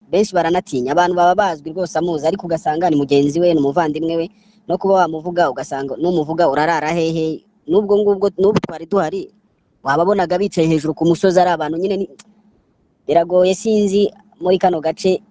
benshi baranatinya abantu baba bazwi rwose amuzi ariko ugasanga ni mugenzi we n'umuvandimwe we no kuba wamuvuga ugasanga n'umuvuga urarara hehe n'ubwo n'ubu twari duhari wababonaga bicaye hejuru ku musozi ari abantu nyine biragoye sinzi muri kano gace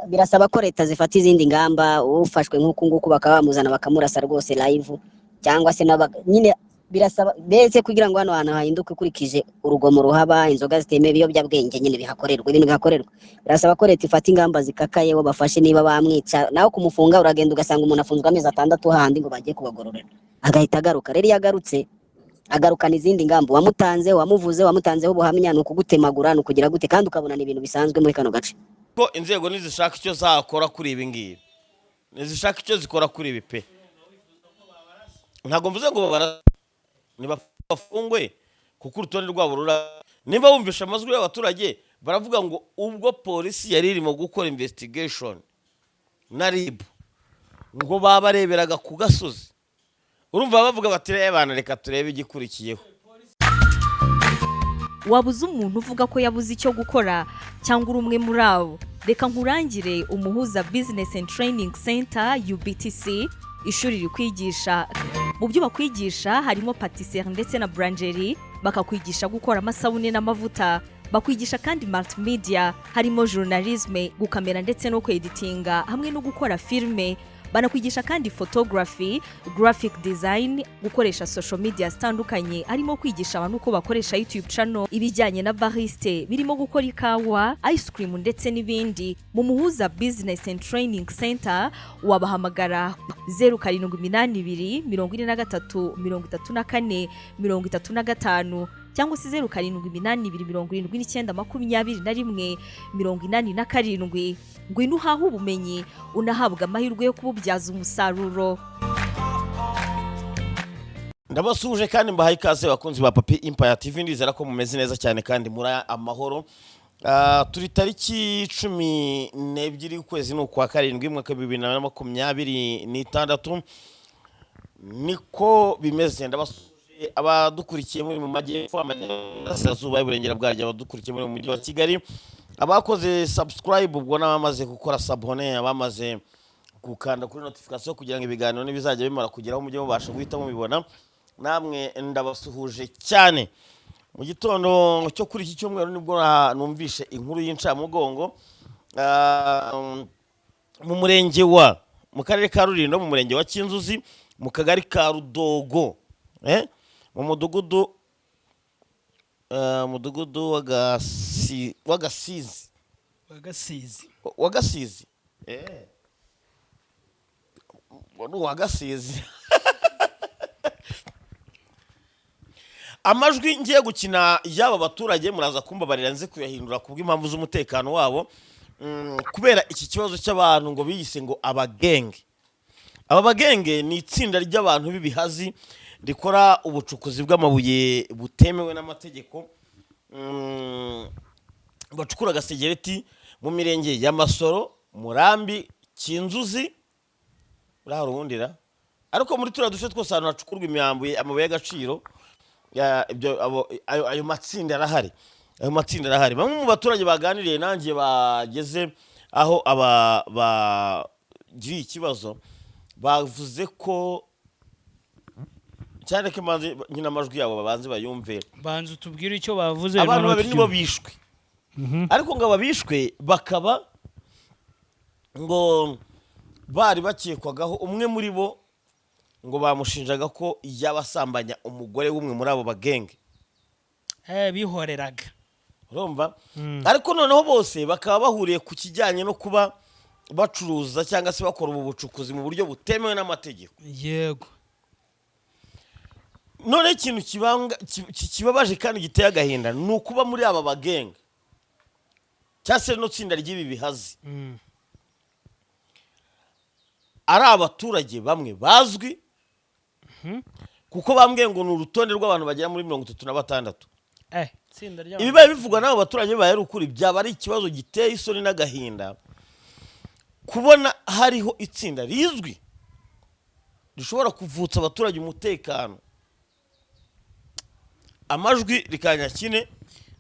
birasaba ko leta zifata izindi ngamba ufashwe nk'uku nguku bakaba bamuzana bakamurasa rwose live cyangwa se nyine birasaba bese kugira ngo hano hantu hahinduke ukurikije urugomo ruhaba inzoga zitemewe ibiyobyabwenge nyine bihakorerwa ibintu bihakorerwa birasaba ko leta ifata ingamba zikakaye bo bafashe niba bamwica naho kumufunga uragenda ugasanga umuntu afunzwe amezi 6 handi ngo bagiye kubagororera agahita agaruka rero yagarutse agarukana izindi ngamba wamutanzeho ubuhamya ni ukugutemagura ni ukugira gute kandi ukabona ni ibintu bisanzwe muri kano gace ko inzego nizishaka icyo zakora kuri ibi ngibi nizishaka icyo zikora kuri ibi pe ntago mvuze ngo bafungwe kuko urutonde rwabo niba wumvisha amazwi y'abaturage baravuga ngo ubwo polisi yari irimo gukora investigation na RIB ngo babareberaga ku gasozi urumva bavuga bati abantu reka turebe igikurikiyeho wabuze umuntu uvuga ko yabuze icyo gukora cyangwa uri umwe muri abo reka nkurangire umuhuza Business and Training Center UBTC ishuri rikwigisha mu byo bakwigisha harimo patisserie ndetse na boulangerie bakakwigisha gukora amasabune n'amavuta bakwigisha kandi multimedia harimo journalisme gukamera ndetse no kweditinga hamwe no gukora filme banakwigisha kandi photography graphic design gukoresha social media zitandukanye harimo kwigisha abantu uko bakoresha YouTube channel ibijyanye na bariste birimo gukora ikawa ice cream ndetse n'ibindi mu muhuza Business and Training Center wabahamagara 0782 43 34 35 cyangwa se 0782792187 ngwino uhahe ubumenyi unahabwa amahirwe yo kububyaza umusaruro. Ndabasuje kandi mbahaye ikaze bakunzi ba Papi Empire TV ndizera ko mumeze neza cyane kandi muri amahoro. Turi tariki 12 ukwezi n'ukwa 7 mwaka 2026 niko bimeze. Ndabasuje abadukurikiye muri mu majyepfo amajyaruguru y'Iburengera bwaryo abadukurikiye muri mu mujyi wa Kigali abakoze subscribe ubwo nabamaze gukora sabone abamaze gukanda kuri notification kugira ngo ibiganiro nibizajya bimara kugeraho mujye mubasha guhita mubibona namwe ndabasuhuje cyane. Mu gitondo cyo kuri iki cyumweru nibwo numvishe inkuru y'incamugongo mu murenge wa mu karere ka Rulindo mu murenge wa Kinzuzi mu kagari ka Rudogo mu mudugudu wagasizi amajwi ngiye gukina yaba baturage muraza kumbabarira nze kuyahindura kubw'impamvu z'umutekano wabo kubera iki kibazo cy'abantu ngo biyise ngo abagenge. Aba bagenge ni itsinda ry'abantu b'ibihazi rikora ubucukuzi bw'amabuye butemewe n'amategeko bacukura gasegereti mu mirenge ya Masoro, Murambi, Kinzuzi urahurundira ariko muri tura duce twose ahantu hacukurwa imyambuye amabuye y'agaciro ayo matsinda arahari. Bamwe mu baturage baganiriye nanjye bageze aho bagiriye ikibazo bavuze ko cyane ko nyina amajwi yabo babanze bayumve banze utubwire icyo bavuze. Abantu babiri nibo bishwe ariko ngo ababishwe bakaba ngo bari bakekwagaho umwe muri bo ngo bamushinjaga ko yabasambanya umugore w'umwe muri abo bagenge bihoreraga urumva ariko noneho bose bakaba bahuriye ku kijyanye no kuba bacuruza cyangwa se bakora ubu bucukuzi mu buryo butemewe n'amategeko. Yego none ikintu kibabaje kandi giteye agahinda ni ukuba muri aba bagenge cyase no tsinda ry'ibi bihazi ari abaturage bamwe bazwi kuko bambwiye ngo ni urutonde rw'abantu bagera muri 36 ibibaye bivugwa n'abo baturage baheruka ukuri byaba ari ikibazo giteye isoni n'agahinda kubona hariho itsinda rizwi rishobora kuvutsa abaturage umutekano amajwi rikanya kine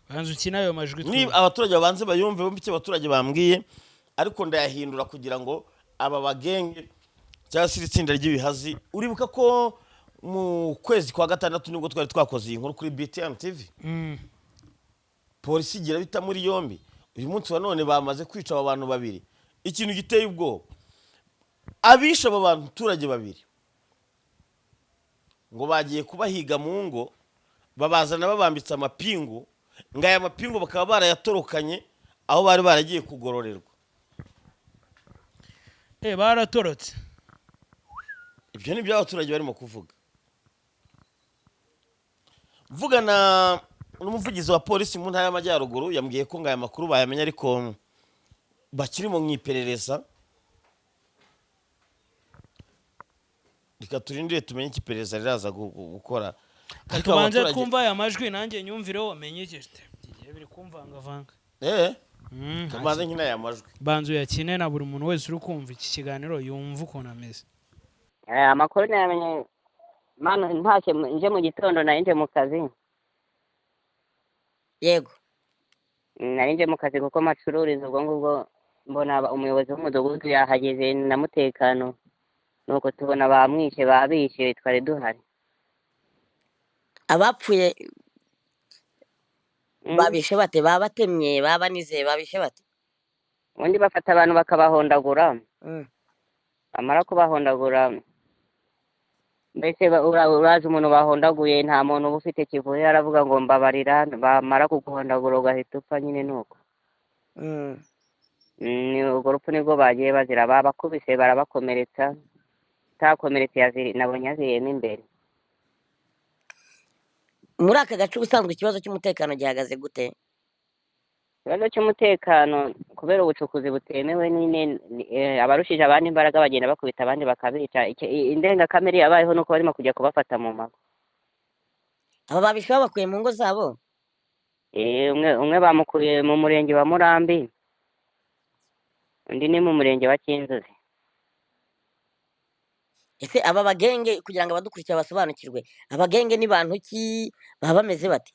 banza ukina ayo majwi niba twumve. abaturage babanze bayumve bumve icyo abaturage bambwiye, ariko ndayahindura kugira ngo aba bagenge cyangwa se iri tsinda ry'ibihazi. Uribuka ko mu kwezi kwa gatandatu nibwo twari twakoze iyi nkuru kuri BTN TV, polisi igira bita muri yombi. Uyu munsi wa none bamaze kwica aba bantu babiri. Ikintu giteye ubwoba, abisha aba baturage babiri ngo bagiye kubahiga mu ngo, babazana babambitse amapingu, ngo aya mapingu bakaba barayatorokanye aho bari baragiye kugororerwa. Baratorotse. Ibyo ni byo abaturage barimo kuvuga. Mvugana n'umuvugizi wa polisi mu ntara y'Amajyaruguru, yambwiye ko ngaya makuru bayamenya ariko bakirimo mwiperereza. Reka turindire tumenye ikiperereza riraza gukora. Ariko banze twumva aya majwi nanjye nyumvire wamenye igiste. Bigiye biri kumvanga. Tumaze nkina aya majwi. Banzu yakine na buri muntu wese uri kumva iki kiganiro yumva ukuntu ameze. Amakuru namenye mano ntashye nje mu gitondo nje mu kazi. yego Nje mu kazi kuko macururiza ubwo ngubwo mbona umuyobozi w'umudugudu yahageze na mutekano, nuko tubona bamwishe babishe twari duhari. abapfuye babishe bate, babatemye, babanize, babishe bate? Undi bafata abantu bakabahondagura, Mm. bamara kubahondagura mbese urazi umuntu bahondaguye nta muntu uba ufite kivuye aravuga ngo mbabarira, bamara kuguhondagura ugahita upfa nyine nuko. Mm. Ni urwo rupfu nibwo bagiye bazira, babakubise barabakomeretsa, utakomeretse nabonye yaziriyemo imbere. muri aka gace ubusanzwe ikibazo cy'umutekano gihagaze gute? Ikibazo cy'umutekano kubera ubucukuzi butemewe nyine, abarushije abandi imbaraga bagenda bakubita abandi bakabica. Indengakamere yabayeho nuko barimo kujya kubafata mu mago. aba babishe babakuye mu ngo zabo? Umwe bamukuye mu murenge wa Murambi, undi ni mu murenge wa Kinzuzi. Ese aba bagenge kugira ngo abadukurikira basobanukirwe, abagenge ni bantu ki, baba bameze bate?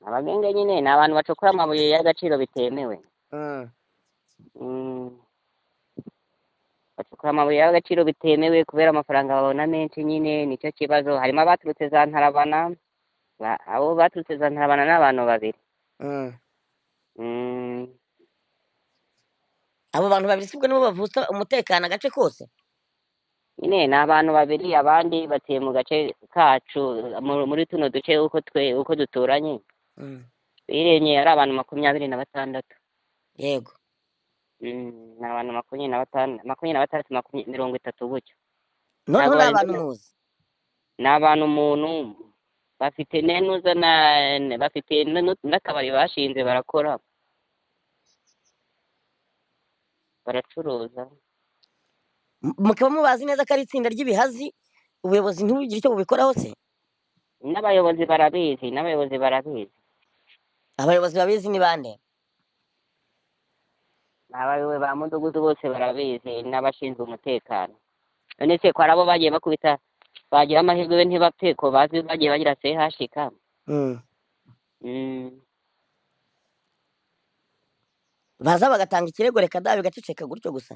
Abagenge nyine ni abantu bacukura amabuye y'agaciro bitemewe. Bacukura amabuye y'agaciro bitemewe kubera amafaranga babona menshi, nyine nicyo kibazo. Harimo abaturutse za Ntarabana, abo baturutse za Ntarabana n'abantu babiri. abo bantu babiri sibwo nibo bavutsa umutekano agace kose? Nyine ni abantu babiri, abandi batuye mu gace kacu muri tuno duce uko duturanye. Birenye ari abantu 26. Yego. Ni abantu 26, 30 gutyo. Noneho ni abantu muzi? Ni abantu umuntu bafite nenuza bafite n'akabari bashinze barakora, baracuruza. Mukaba mubazi neza ko ari itsinda ry'ibihazi, ubuyobozi ntibugire icyo bubikoraho se? N'abayobozi barabizi. Abayobozi babizi ni bande? Abayobozi ba mudugudu bose barabizi n'abashinzwe umutekano. None se ko arabo bagiye bakubita bagira amahirwe we ntibapfe ko bazi bagiye bagira CHK. Baza bagatanga ikirego reka da bigaceceka gutyo gusa?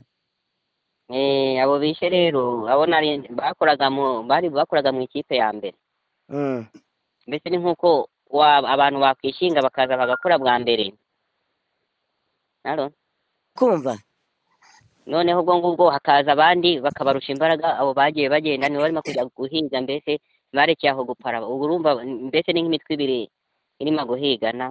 Abo bishe rero abo bakoraga mu ikipe ya mbere. Mbese ni nkuko abantu bakwishinga bakaza bagakora bwa mbere. Kumva? Noneho ubwo ngubwo hakaza abandi bakabarusha imbaraga, abo bagiye bagenda nibo barimo kujya guhiga, mbese barekeye aho gupara. Ubu urumva mbese ni nk'imitwe ibiri irimo guhigana.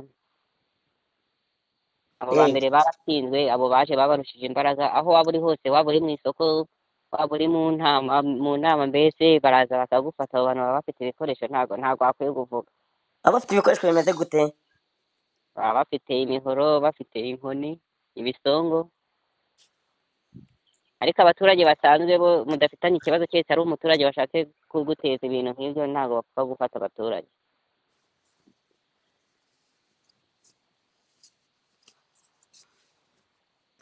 Abo ba mbere baratsinzwe, abo baje babarushije imbaraga. Aho waba uri hose, waba uri mu isoko, waba uri mu nama, mbese baraza bakagufata. Abo bantu baba bafite ibikoresho, ntabwo bakwiye kuvuga. Abafite ibikoresho bimeze gute? Baba bafite imihoro, bafite inkoni, ibisongo. Ariko abaturage basanzwe bo mudafitanye ikibazo cyose, ari umuturage washatse kuguteza ibintu nk'ibyo, ntabwo bapfa gufata abaturage.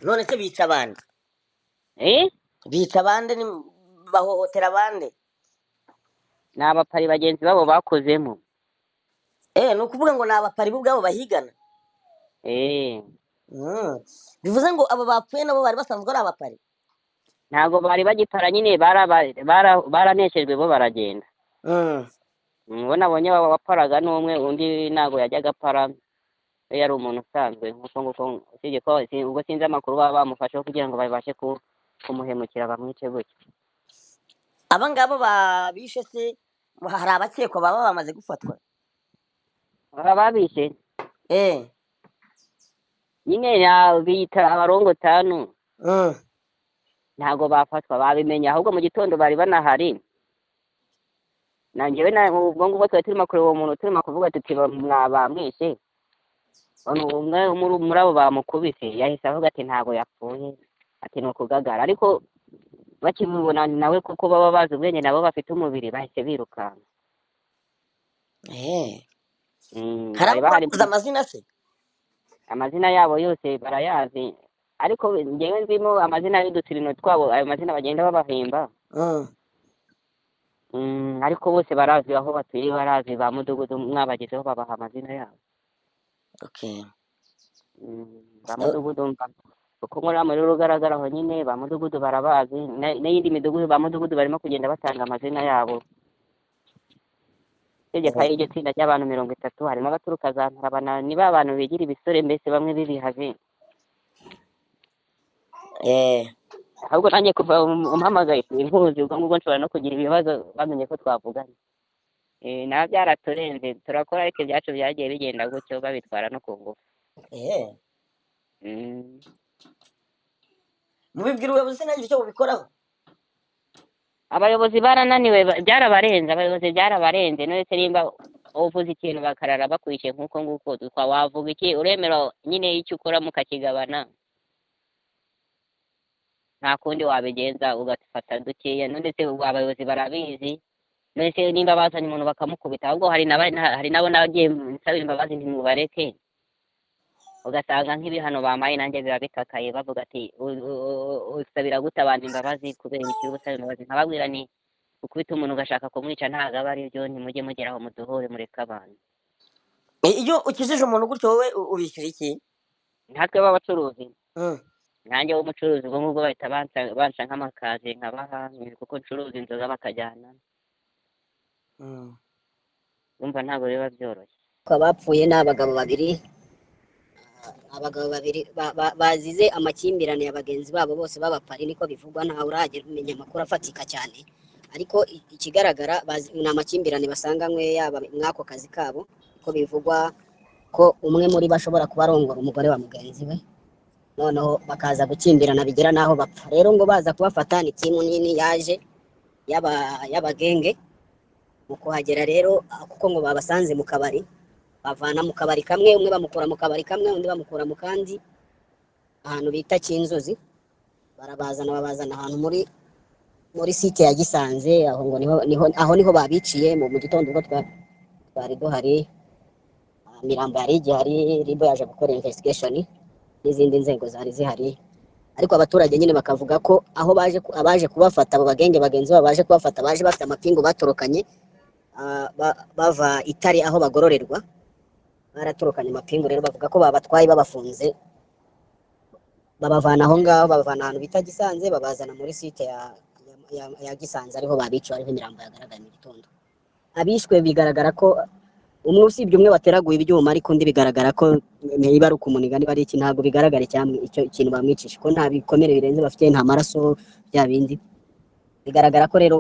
None se bica abandi? Bica abandi, bahohotera abandi? Ni abapari bagenzi babo bakozemo. ni ukuvuga ngo ni abapari bo ubwabo bahigana. Bivuze ngo abo bapfuye nabo bari basanzwe ari abapari? ntabwo bari bagipara nyine baraneshejwe bo baragenda. Ngo nabonye waparaga n'umwe, undi ntabwo yajyaga apara, we yari umuntu usanzwe nk'uko nguko, usibye ko ubwo sinzi amakuru baba bamufasheho kugira ngo babashe kumuhemukira bamwice gutya. Aba ngabo babishe se hari abakekwa baba bamaze gufatwa? Ababishe nyine bita abarongo 5 ntabwo bafatwa, babimenye ahubwo mu gitondo bari banahari. Nanjyewe ubwo ngubwo twari turimo kureba uwo muntu, turimo kuvuga tuti mwabamwishe, umwe muri abo bamukubise yahise avuga ati ntabwo yapfuye, ati ni ukugagara. Ariko bakimubona nawe kuko baba bazi ubwenge nabo bafite umubiri, bahise birukanka. hari abakuze amazina se? Amazina yabo yose barayazi, ariko njyewe nzimo amazina y'udutirino twabo, ayo mazina bagenda babahimba. Ariko bose barazi aho batuye, barazi ba mudugudu mwabagezeho babaha amazina yabo. Ba mudugudu kuko muri muri rugaragara aho nyine ba mudugudu barabazi, n'iyindi midugudu ba mudugudu barimo kugenda batanga amazina yabo. Tegeka y'iryo tsinda ry'abantu 30 harimo abaturuka za Ntarabana, niba abantu bigira ibisore mbese bamwe bibihaje. Ahubwo nanjye kuva umpamagaye inkuzi ubwo ngubwo nshobora no kugira ibibazo bamenye ko twavuganye. Naho byaraturenze turakora, ariko ibyacu byagiye bigenda gutyo babitwara no ku ngufu. Mubibwira ubuyobozi nagira icyo bubikoraho? Abayobozi barananiwe, byarabarenze none se nimba uvuze ikintu bakarara bakwishe nk'uko nguko, wavuga iki? Uremera nyine icyo ukora mukakigabana, nta kundi wabigenza, ugafata dukeya. None se abayobozi barabizi, none se nimba bazanye umuntu bakamukubita, ahubwo hari nabo nagiye nsabira imbabazi ntimubareke, ugasanga nk'ibihano bamaye nanjye biba bikakaye, bavuga ati usabira gute abantu imbabazi kubera iki usaba imbabazi? Nkababwira ni ukubita umuntu ugashaka kumwica ntabwo aba ari byo, ntimujye mugeraho muduhure, mureke abantu. Iyo ukijije umuntu gutyo wowe ubishyura iki? Natwe b'abacuruzi, nanjye w'umucuruzi ubwo ngubwo bahita banca nk'amakazi nkabaha, kuko ncuruza inzoga bakajyana. Urumva ntabwo biba byoroshye. Abapfuye ni abagabo babiri bazize amakimbirane ya bagenzi babo bose b'abapari, niko bivugwa, ntawe uragera umenya amakuru afatika cyane. Ariko ikigaragara ni amakimbirane basanganywe yaba mwako kazi kabo, ko bivugwa ko umwe muri bashobora kuba arongora umugore wa mugenzi we, noneho bakaza gukimbirana bigera naho bapfa. Rero ngo baza kubafata ni timu nini yaje y'abagenge. Mu kuhagera rero kuko ngo babasanze mu kabari, bavana mu kabari kamwe, umwe bamukura mu kabari kamwe, undi bamukura mu kandi ahantu bita Kinzuzi, babazana ahantu muri site ya Gisanze, aho ngo niho babiciye mu gitondo ubwo twari duhari, mirambo yari igihari, ribo yaje gukora investigation n'izindi nzego zari zihari. Ariko abaturage nyine bakavuga ko aho abaje kubafata, abo bagenge bagenzi babo baje kubafata, baje bafite amapingu batorokanye, bava Itari aho bagororerwa, baratorokanye amapingu. Rero bavuga ko babatwaye babafunze, babavana aho ngaho, babavana ahantu bita Gisanze, babazana muri site ya Gisanze, ariho babiciwe, ariho imirambo yagaragaye mu gitondo. Abishwe bigaragara ko umwe usibye umwe wateraguye ibyuma, ariko undi bigaragara ko niba ari ukumuniga, niba ari iki ntabwo bigaragara icyo ikintu bamwicisha, ko nta bikomere birenze bafite, nta maraso bya bindi. Bigaragara ko rero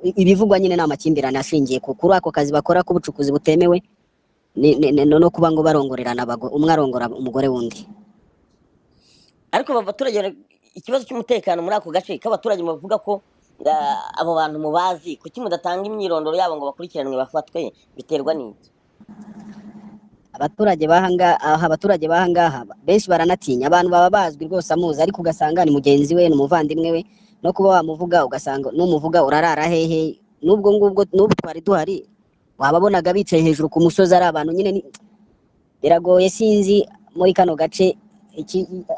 ibivugwa nyine ni amakimbirane ashingiye kuri ako kazi bakora k'ubucukuzi butemewe, no kuba ngo barongorerana, umwe arongora umugore wundi. Ariko abaturage, ikibazo cy'umutekano muri ako gace k'abaturage bavuga ko abo bantu mubazi, kuki mudatanga imyirondoro yabo ngo bakurikiranwe bafatwe? Biterwa n'iki? Abaturage bahangaha benshi baranatinya, abantu baba bazwi rwose amuzi, ariko ugasanga ni mugenzi we, ni umuvandimwe we, no kuba wamuvuga ugasanga n'umuvuga urarara hehe. N'ubwo twari duhari wababonaga bicaye hejuru ku musozi, ari abantu nyine. Biragoye, sinzi muri kano gace,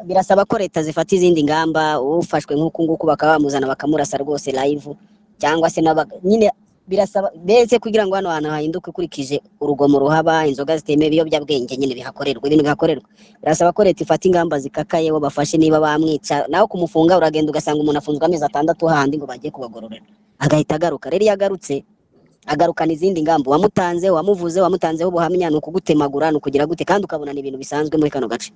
birasaba ko leta zifata izindi ngamba. Ufashwe nk'uku nguku bakaba bamuzana bakamurasa rwose live, cyangwa se nyine birasaba mbese kugira ngo hano hantu hahinduke ukurikije urugomo ruhaba, inzoga zitemewe, ibiyobyabwenge nyine bihakorerwa, ibintu bihakorerwa, birasaba ko leta ifata ingamba zikakaye, bo bafashe niba bamwica naho kumufunga, uragenda ugasanga umuntu afunzwe amezi 6 handi ngo bagiye kubagororera agahita agaruka. Rero iyo agarutse agarukana izindi ngamba, wamutanze wamuvuze wamutanzeho ubuhamya, ni ukugutemagura, ni ukugira gute, kandi ukabona ni ibintu bisanzwe muri kano gace.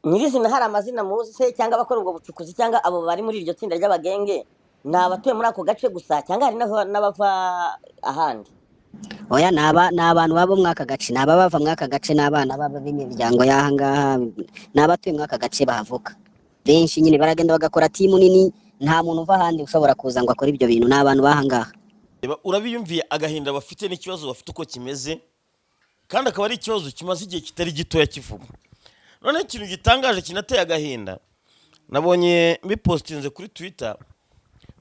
nyirizina hari amazina muzi se cyangwa abakora ubwo bucukuzi cyangwa abo bari muri iryo tsinda ry'abagenge ni abatuye muri ako gace gusa cyangwa hari n'abava ahandi? Oya, ni abantu baba muri aka gace, ni ababa muri aka gace, n'abana baba b'imiryango y'aha ngaha, ni abatuye muri aka gace bahavuka benshi, nyine baragenda bagakora timu nini, nta muntu uva ahandi ushobora kuza ngo akore ibyo bintu, ni abantu b'aha ngaha. Urabiyumviye agahinda bafite n'ikibazo bafite uko kimeze, kandi akaba ari ikibazo kimaze igihe kitari gitoya kivuga. None ikintu gitangaje kinateye agahinda, nabonye bipostinze kuri Twitter,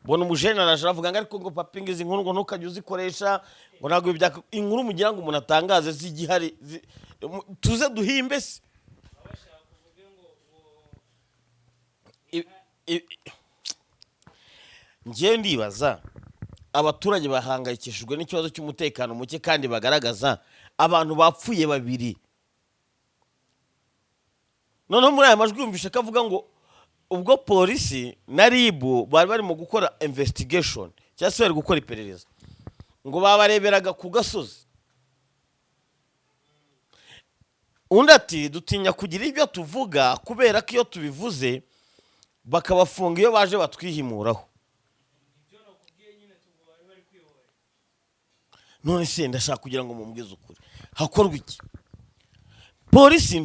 bona umujene araje avuga ngo ariko ngo papinga izi nkuru ngo ntukajye uzikoresha, ngo ntabwo inkuru mugira ngo umuntu atangaze z'igihari, tuze duhimbe se. Ngiye ndibaza, abaturage bahangayikishijwe n'ikibazo cy'umutekano muke kandi bagaragaza abantu bapfuye babiri. Noneho muri aya majwi yumvishe kavuga ngo ubwo polisi na RIB bari barimo gukora investigation cyangwa se bari gukora iperereza, ngo babareberaga ku gasozi. Undi ati dutinya kugira ibyo tuvuga kubera ko iyo tubivuze bakabafunga iyo baje batwihimuraho. None se ndashaka kugira ngo mumbwize ukuri, hakorwa iki? Polisi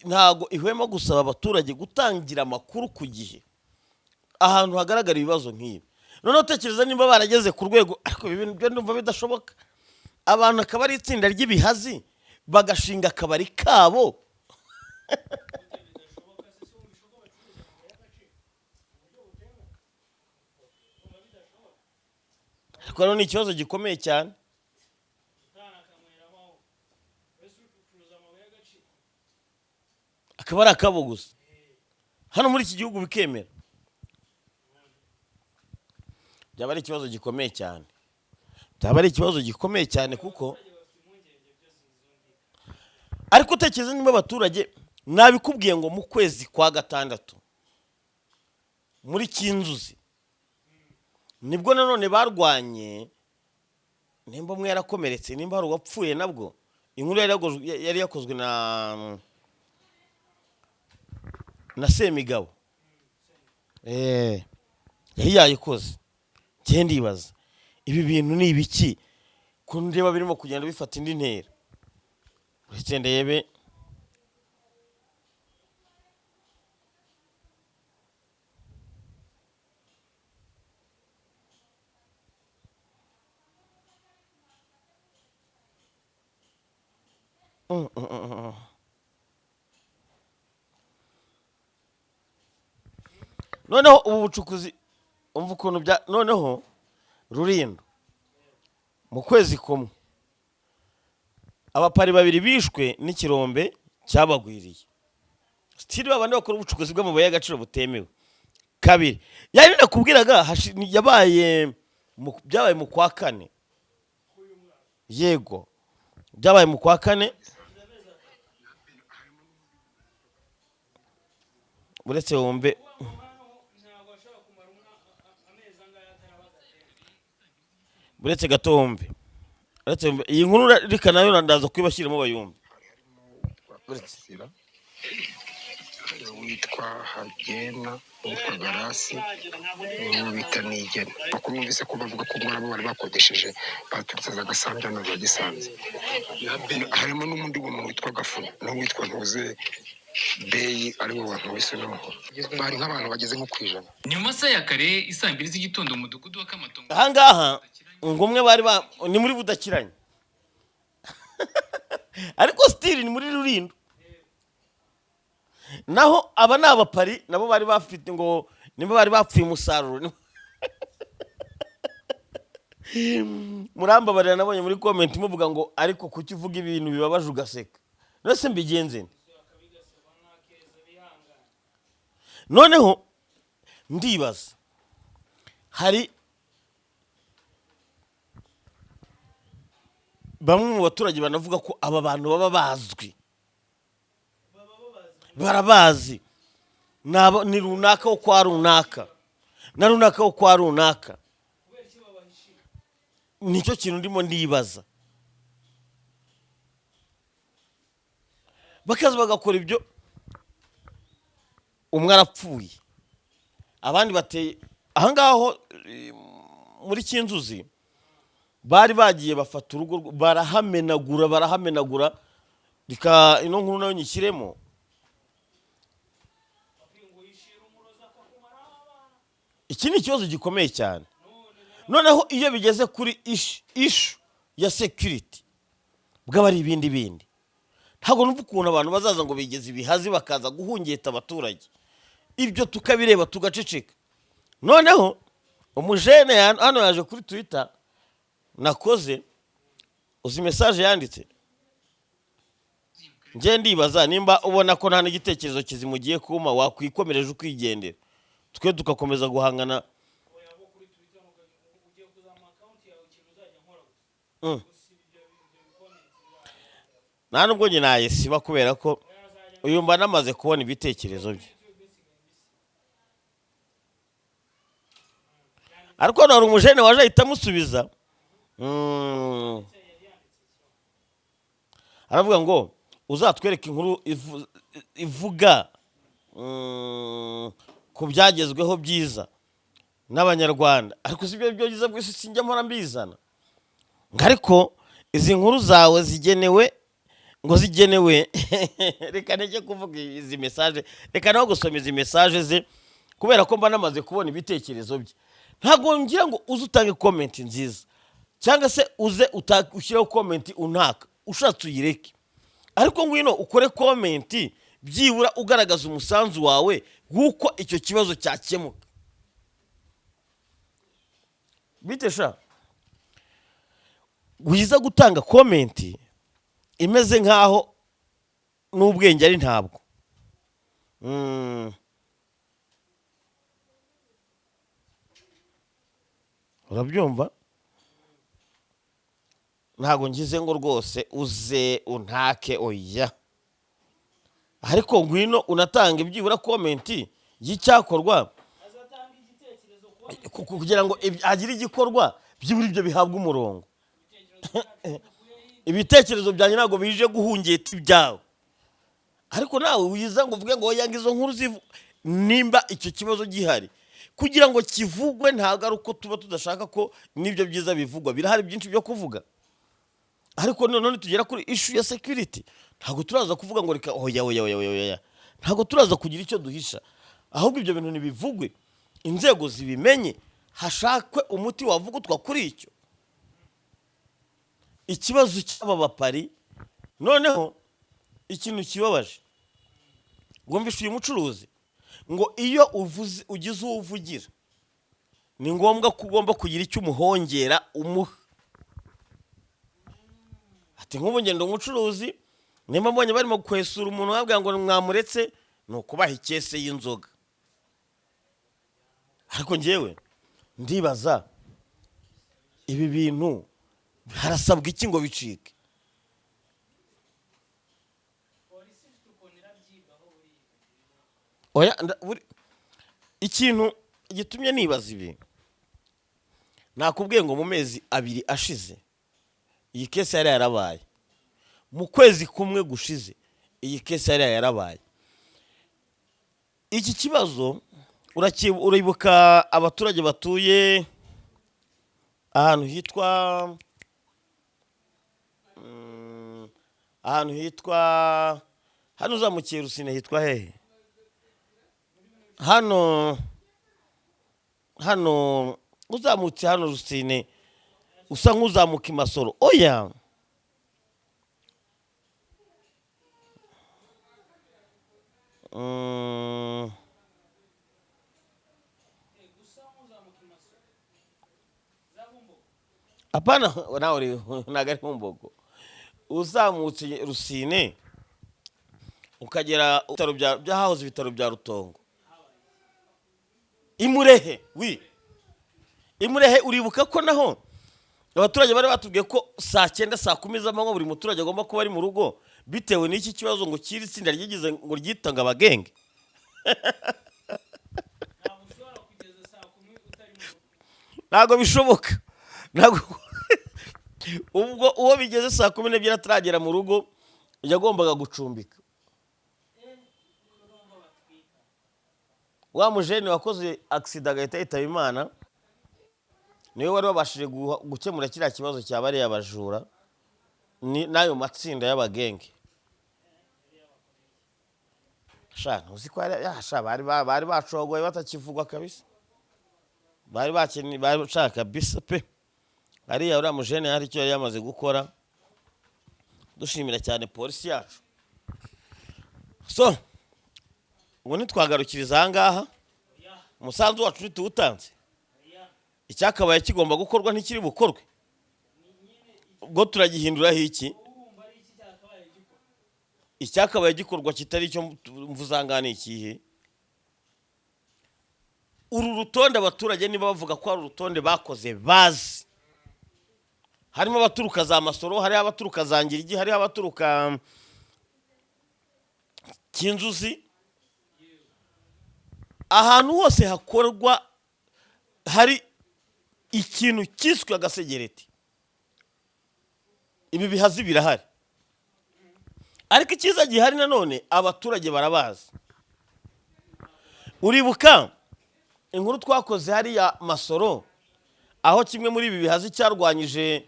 ntago ihwema gusaba abaturage gutangira amakuru ku gihe ahantu hagaragara ibibazo nk'ibi. None utekereza nimba barageze ku rwego, ariko ibi bintu byo ndumva bidashoboka, abantu akaba ari itsinda ry'ibihazi bagashinga akabari kabo. Ariko ni ikibazo gikomeye cyane. Akaba ari akabo gusa hano muri iki gihugu bikemera, byaba ari ikibazo gikomeye cyane, byaba ari ikibazo gikomeye cyane. Kuko ariko utekereza niba abaturage, nabikubwiye ngo mu kwezi kwa 6 muri Kinzuzi nibwo nanone barwanye, nimba umwe yarakomeretse, nimba hari uwapfuye nabwo. Inkuru yari yakozwe na Semigabo, yari yayikoze. Ngiye ndibaza ibi bintu ni ibiki ko ndeba birimo kugenda bifata indi ntera. Uretse ndebe noneho ubu bucukuzi umva ukuntu bya noneho Rulindo mu kwezi kumwe abapari 2 bishwe n'ikirombe cyabagwiriye. Stili babandi bakora ubucukuzi bw'amabuye y'agaciro butemewe. Kabiri yari nakubwiraga byabaye mu kwa 4, yego byabaye mu kwa 4. Uretse wumve buretse gatombe, uretse iyi nkuru rika nayo ndaza kwibashyiramo bayumve. Witwa Hagena witwa Garasi bita Nigena. Bakuru numvise ko bavuga ko umwana bari bakodesheje baturutse za Gasambya no Gisanze. Harimo n'umundi muntu witwa Gafuna n'uwitwa Ntuze Beyi ari bo bantu wese n'amahoro. Bari nk'abantu bageze nko kwijana. Nyuma sa ya kare isa 2 z'igitondo mu mudugudu wa Kamatongo. Ahangaha ngumwe bari ni muri Budakiranye. Ariko stili ni muri Rulindo. Naho aba ni abapari nabo bari bafite ngo nimba bari bapfuye umusaruro. Muramba barira nabonye muri comment muvuga ngo ariko kuki uvuga ibintu bibabaje ugaseka. Nose mbigenze. Noneho ndibaza hari bamwe mu baturage banavuga ko aba bantu baba bazwi, barabazi, ni runaka wo kwa runaka na runaka wo kwa runaka. Nicyo kintu ndimo ndibaza. Bakaza bagakora ibyo, umwe arapfuye, abandi bateye ahangaho muri Kinzuzi, bari bagiye bafata urugo barahamenagura rika ino nkuru nayo nyishyiremo. Iki ni ikibazo gikomeye cyane. Noneho iyo bigeze kuri ishu ya security bwaba ari ibindi. Ntabwo numva ukuntu abantu bazaza ngo bigeze ibihazi bakaza guhungeta abaturage. Ibyo tukabireba tugaceceka. Noneho umujene hano yaje kuri Twitter nakoze, uzi message yanditse, nge ndibaza nimba ubona ko nta n'igitekerezo kizimugiye kuma wakwikomereje ukwigendera, twe tugakomeza guhangana. Nta nubwo njye nayisiba kubera ko uyu mba namaze kubona ibitekerezo bye. Ariko hano hari umujene waje ahita amusubiza, aravuga ngo uzatwereke inkuru ivuga ku byagezweho byiza n'abanyarwanda. Ariko si byo byiza bwese sinjya mpora mbizana. Ariko izi nkuru zawe zigenewe reka nege kuvuga izi message, reka naho gusoma izi message ze kubera ko mba namaze kubona ibitekerezo bye. Ntabwo ngira ngo uze utange comment nziza cyangwa se uze ushyiraho comment untaka, ushatse uyireke. Ariko ngwino ukore comment byibura ugaragaza umusanzu wawe guko icyo kibazo cyakemuka. Bitesha wiza gutanga comment imeze nkaho n'ubwenge ari ntabwo. Urabyumva? Ntago ngize ngo rwose uze untake oya. Ariko ngwino unatanga ibyibura comment y'icyakorwa kugira ngo agire igikorwa byibura ibyo bihabwa umurongo. Ibitekerezo byanyu ntago bije guhungeta ibyawe. Ariko nawe wiza ngo uvuge ngo yanga izo nkuru nimba icyo kibazo gihari kugira ngo kivugwe, ntago ari uko tuba tudashaka ko nibyo byiza bivugwa. Birahari byinshi byo kuvuga. Ariko none tugera kuri issue ya security, ntago turaza kuvuga ngo reka oya. Ntago turaza kugira icyo duhisha. Ahubwo ibyo bintu nibivugwe, inzego zibimenye, hashakwe umuti wavugutwa kuri icyo ikibazo cy'aba bapari. Noneho ikintu kibabaje, ngomvisha uyu mucuruzi ngo iyo ugize uvugira ni ngombwa ko ugomba kugira icyo umuhongera umuha. Ati nk'ubu ngendo umucuruzi nimba mbonye barimo kwesura umuntu wabwira ngo mwamuretse no kubaha ikese y'inzoga. Ariko ngewe ndibaza ibi bintu harasabwa iki ngo bicike? Oya ikintu gitumye nibaza ibi, nakubwiye ngo mu mezi 2 ashize iyi kese yari yarabaye, mu kwezi kumwe gushize iyi kese yari yarabaye. Iki kibazo uribuka abaturage batuye ahantu hitwa hano uzamukiye Rusine hitwa hehe? Hano uzamutse hano Rusine usa nk'uzamuka Imasoro. Oya, apana nawe nagari Mumbogo. Uzamutse Rusine ukagera ibitaro byahahoze ibitaro bya Rutongo Imurehe Imurehe uribuka ko naho abaturage bari batubwiye ko saa 9 saa 10 z'amanywa buri muturage agomba kuba ari mu rugo bitewe n'iki kibazo ngo kiri itsinda ryigize ngo ryitanga abagenge. Ntago bishoboka. Ntago ubwo uwo bigeze saa 12 ataragera mu rugo yagombaga gucumbika. Wa mujene wakoze accident agahita yitaba Imana niwe wari wabashije gukemura kiriya kibazo cyabari abajura ni nayo matsinda y'abagenge. Shana uzi ko bari bacogoye batakivugwa kabisa. Bari bakeni bari shaka kabisa pe. Ari ya uriya mujene hari icyo yari yamaze gukora. Dushimira cyane polisi yacu. So ngo nitwagarukiriza ahangaha umusanzu wacu tuwutanze. Icyakabaye kigomba gukorwa ntikiri bukorwe. Ubwo turagihinduraho iki? Icyakabaye gikorwa kitari cyo mvuzangane ikihe? Uru rutonde abaturage niba bavuga ko ari urutonde bakoze bazi. Harimo abaturuka za Masoro, hari abaturuka za Ngirigi, hari abaturuka Kinzuzi. Ahantu hose hakorwa hari ikintu kiswe agasegereti. Ibi bihazi birahari. Ariko ikiza gihari nanone abaturage barabazi. Uribuka inkuru twakoze hari ya Masoro aho kimwe muri ibi bihazi cyarwanyije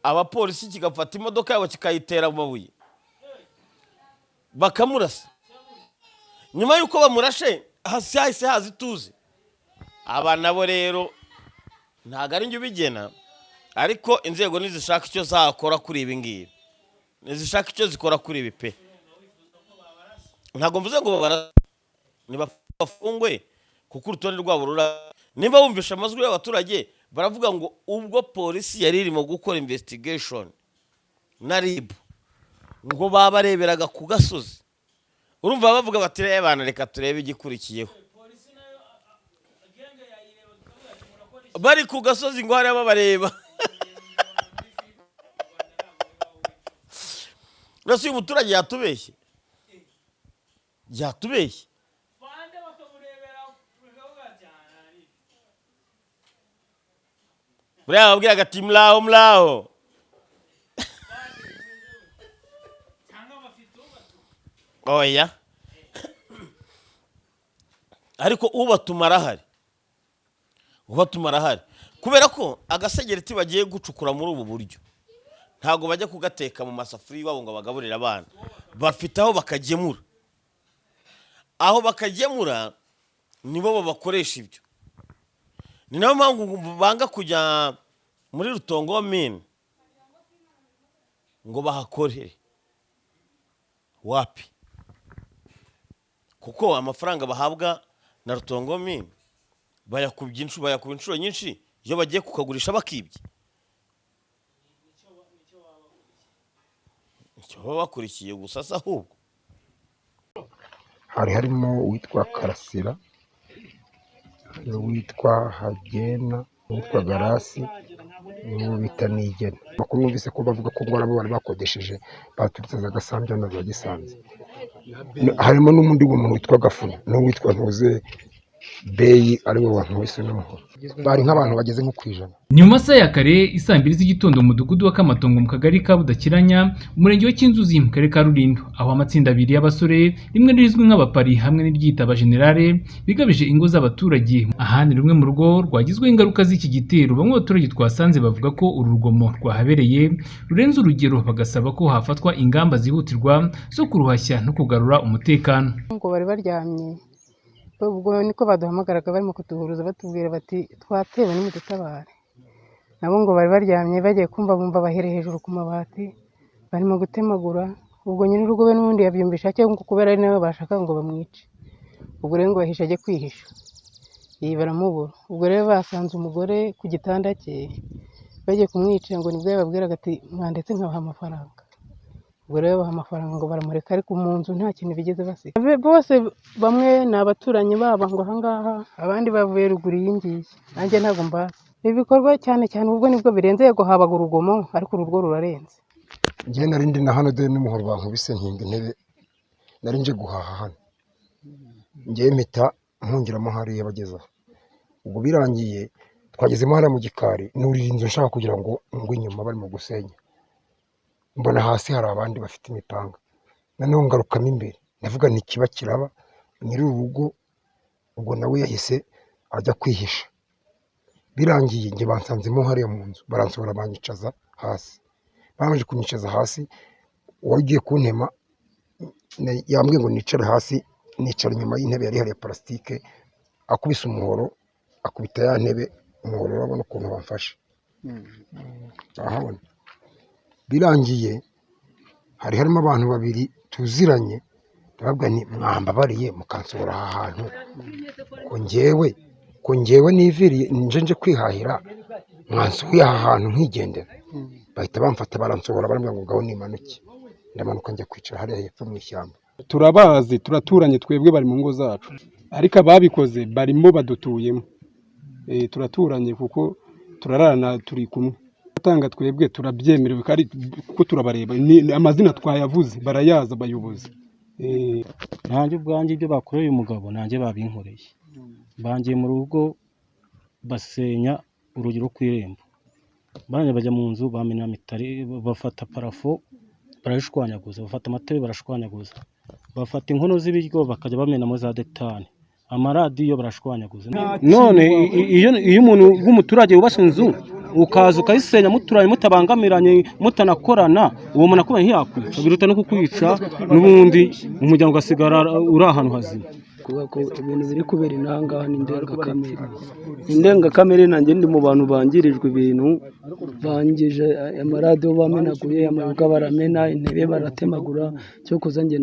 abapolisi kigafata imodoka yabo kikayitera amabuye bakamurasa. Nyuma yuko bamurashe hahise hazituze. Aba nabo rero ntago ari njye ubigena ariko inzego nizishaka icyo zakora kuri ibi ngibi. Nizishaka icyo zikora kuri ibi pe. Ntago mvuze ngo niba bafungwe kuko urutonde rwabo rura niba wumvisha amazwi y'abaturage baravuga ngo ubwo polisi yari irimo gukora investigation na RIB ngo babareberaga ku gasozi. Urumva bavuga bati abana reka turebe igikurikiyeho. Bari ku gasozi ngo hari ababareba. Rasi umuturage yatubeshye. Yatubeshye. Buriya babwira ati mlaho. Oya. Ariko ubatumara hari. Kubera ko agasegereti bagiye gucukura muri ubu buryo. Ntago bajya kugateka mu masafuri wabo ngo bagaburira abana. Bafite aho bakagemura. Aho bakagemura nibo babakoresha ibyo. Ni nayo mpamvu banga kujya muri Rutongo mine ngo bahakorere. Wapi? Kuko amafaranga bahabwa na Rutongo mine bayakubye inshuro nyinshi iyo bagiye kukagurisha bakibye. Icyo bakurikiye gusa ahubwo harimo uwitwa Karasira, uwitwa Hagena, uwitwa Garasi, n'uwo bita Nigena. Makuru numvise ko bavuga ko ngo nabo bari bakodesheje baturutse za Gasambya na za Gisanze. Harimo n'umundi muntu witwa Gafuna n'uwitwa Ntuze Beyi ari bo bantu wese n'umuhoro. Bari nk'abantu bageze nko kwijana. Ni mu masaha ya kare isaa 2 z'igitondo mu mudugudu wa Kamatongo mu kagari ka Budakiranya umurenge wa Kinzuzi mu karere ka Rulindo aho amatsinda abiri y'abasore rimwe rizwi nk'abapari hamwe n'iryitaba generale bigabije ingo z'abaturage. Ahandi rumwe mu rugo rwagizwe ingaruka z'iki gitero bamwe abaturage twasanze bavuga ko uru rugomo rwahabereye rurenze urugero bagasaba ko hafatwa ingamba zihutirwa zo kuruhashya no kugarura umutekano. Ngo bari baryamye ubwo niko baduhamagaraga barimo kutuhuruza batubwira bati twatewe n'imudutabare. Nabo ngo bari baryamye bagiye kumva bumva bahere hejuru ku mabati barimo gutemagura. Ubwo nyine urugo be n'ubundi yabyumvisha cyangwa kubera ari nawe bashaka ngo bamwice. Ubwo rero ngo bahisha ajye kwihisha. Baramubura. Ubwo rero basanze umugore ku gitanda cye bagiye kumwica ngo nibwo yababwiraga ati mwandetse nkabaha amafaranga. Ubwo rero baha amafaranga ngo baramureka ariko mu nzu nta kintu bigeze basiga. Bose bamwe ni abaturanyi baba ngo ahangaha abandi bavuye ruguru y'ingiyi. Nanjye ntabwo mbazi. ibikorwa cyane cyane ubwo nibwo birenze, yego habaga urugomo ariko urwo rurarenze. njye narindi na hano de n'umuhoro bankubise nkinga intebe nari nje guhaha hano, njye mpita mpungiramo hariya bageza ubwo birangiye twagezemo hariya mu gikari nurira inzu nshaka kugira ngo ngwe inyuma barimo gusenya, mbona hasi hari abandi bafite imipanga, noneho ngarukamo imbere ndavuga nti kiba kiraba, nyiri urugo ubwo nawe yahise ajya kwihisha. Birangiye njye bansanzemo hariya mu nzu baransohora banyicaza hasi, bamaze kunyicaza hasi uwagiye kuntema yambwiye ngo nicare hasi, nicara inyuma y'intebe yari hariya parasitike, akubise umuhoro akubita ya ntebe, umuhoro urabona ukuntu bamfashe ahabona. Birangiye hari harimo abantu babiri tuziranye, ndababwira nti mwambabariye mukansohora aha hantu ko njyewe niviriye nje kwihahira, mwansuye aha hantu nkigendera. Bahita bamfata baransohora barambwira ngo ngaho nimanuke, ndamanuka njya kwicara hariya hepfo mu ishyamba. Turabazi, turaturanye, twebwe bari mu ngo zacu, ariko ababikoze barimo badutuyemo. Turaturanye kuko turarana turi kumwe, atanga twebwe turabyemerewe kuko turabareba, amazina twayavuze barayaza abayobozi. Nanjye ubwanjye ibyo bakoreye umugabo nanjye babinkoreye, bangiye mu rugo basenya urugi rwo ku irembo, barangije bajya mu nzu bamena mitari, bafata parafo barashwanyaguza, bafata amatebe barashwanyaguza, bafata inkono z'ibiryo bakajya bamenamo za detane, amaradiyo barashwanyaguza. None iyo umuntu w'umuturage wubashe inzu ukaza ukayisenya muturanye mutabangamiranye mutanakorana, uwo muntu akubonye ntiyakwica, biruta no kukwica n'ubundi umuryango ugasigara uri ahantu hazima. Kuvuga ko ibintu biri kubera intangaha ni indengakamere. Nanjye ndi mu bantu bangirijwe ibintu, bangije amaradiyo bamenaguye, amayoga baramena, intebe baratemagura. Cyo kuza njye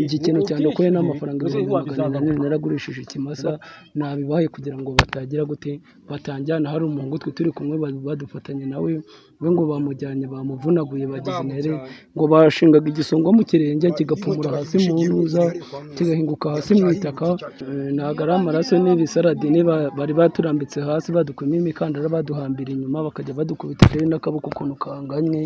iki kintu cyandokoye n'amafaranga 200 naragurishije ikimasa nabibaye kugira ngo batagira gute batanjyana. Hari umuntu twe turi kumwe badufatanye nawe, we ngo bamujyanye bamuvunaguye bagize intere, ngo bashingaga igisongo mu kirenge kigapfumura hasi mu ntuza kigahinguka hasi mu itaka. Ntabwo ari amaraso n'ibisaradini bari baturambitse hasi, badukumye imikandara baduhambira inyuma, bakajya badukubita n'akaboko ukuntu kanganye.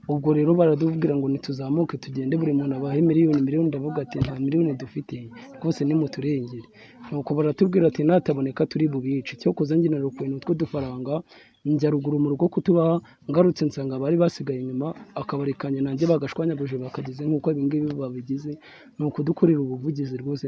Ubwo rero baradubwira ngo nituzamuke tugende, buri muntu abahe miliyoni. Ndavuga ati nta miliyoni dufite rwose nimuturengere. Nuko baratubwira ati nataboneka turi bubice. Cyo kuza njye narukuye n'utwo dufaranga njya ruguru mu rugo kutubaha, ngarutse nsanga bari basigaye inyuma, akabarekanye nanjye bagashwanyaguje bakagize nk'uko ibingibi babigize. Nuko dukorera ubuvugizi rwose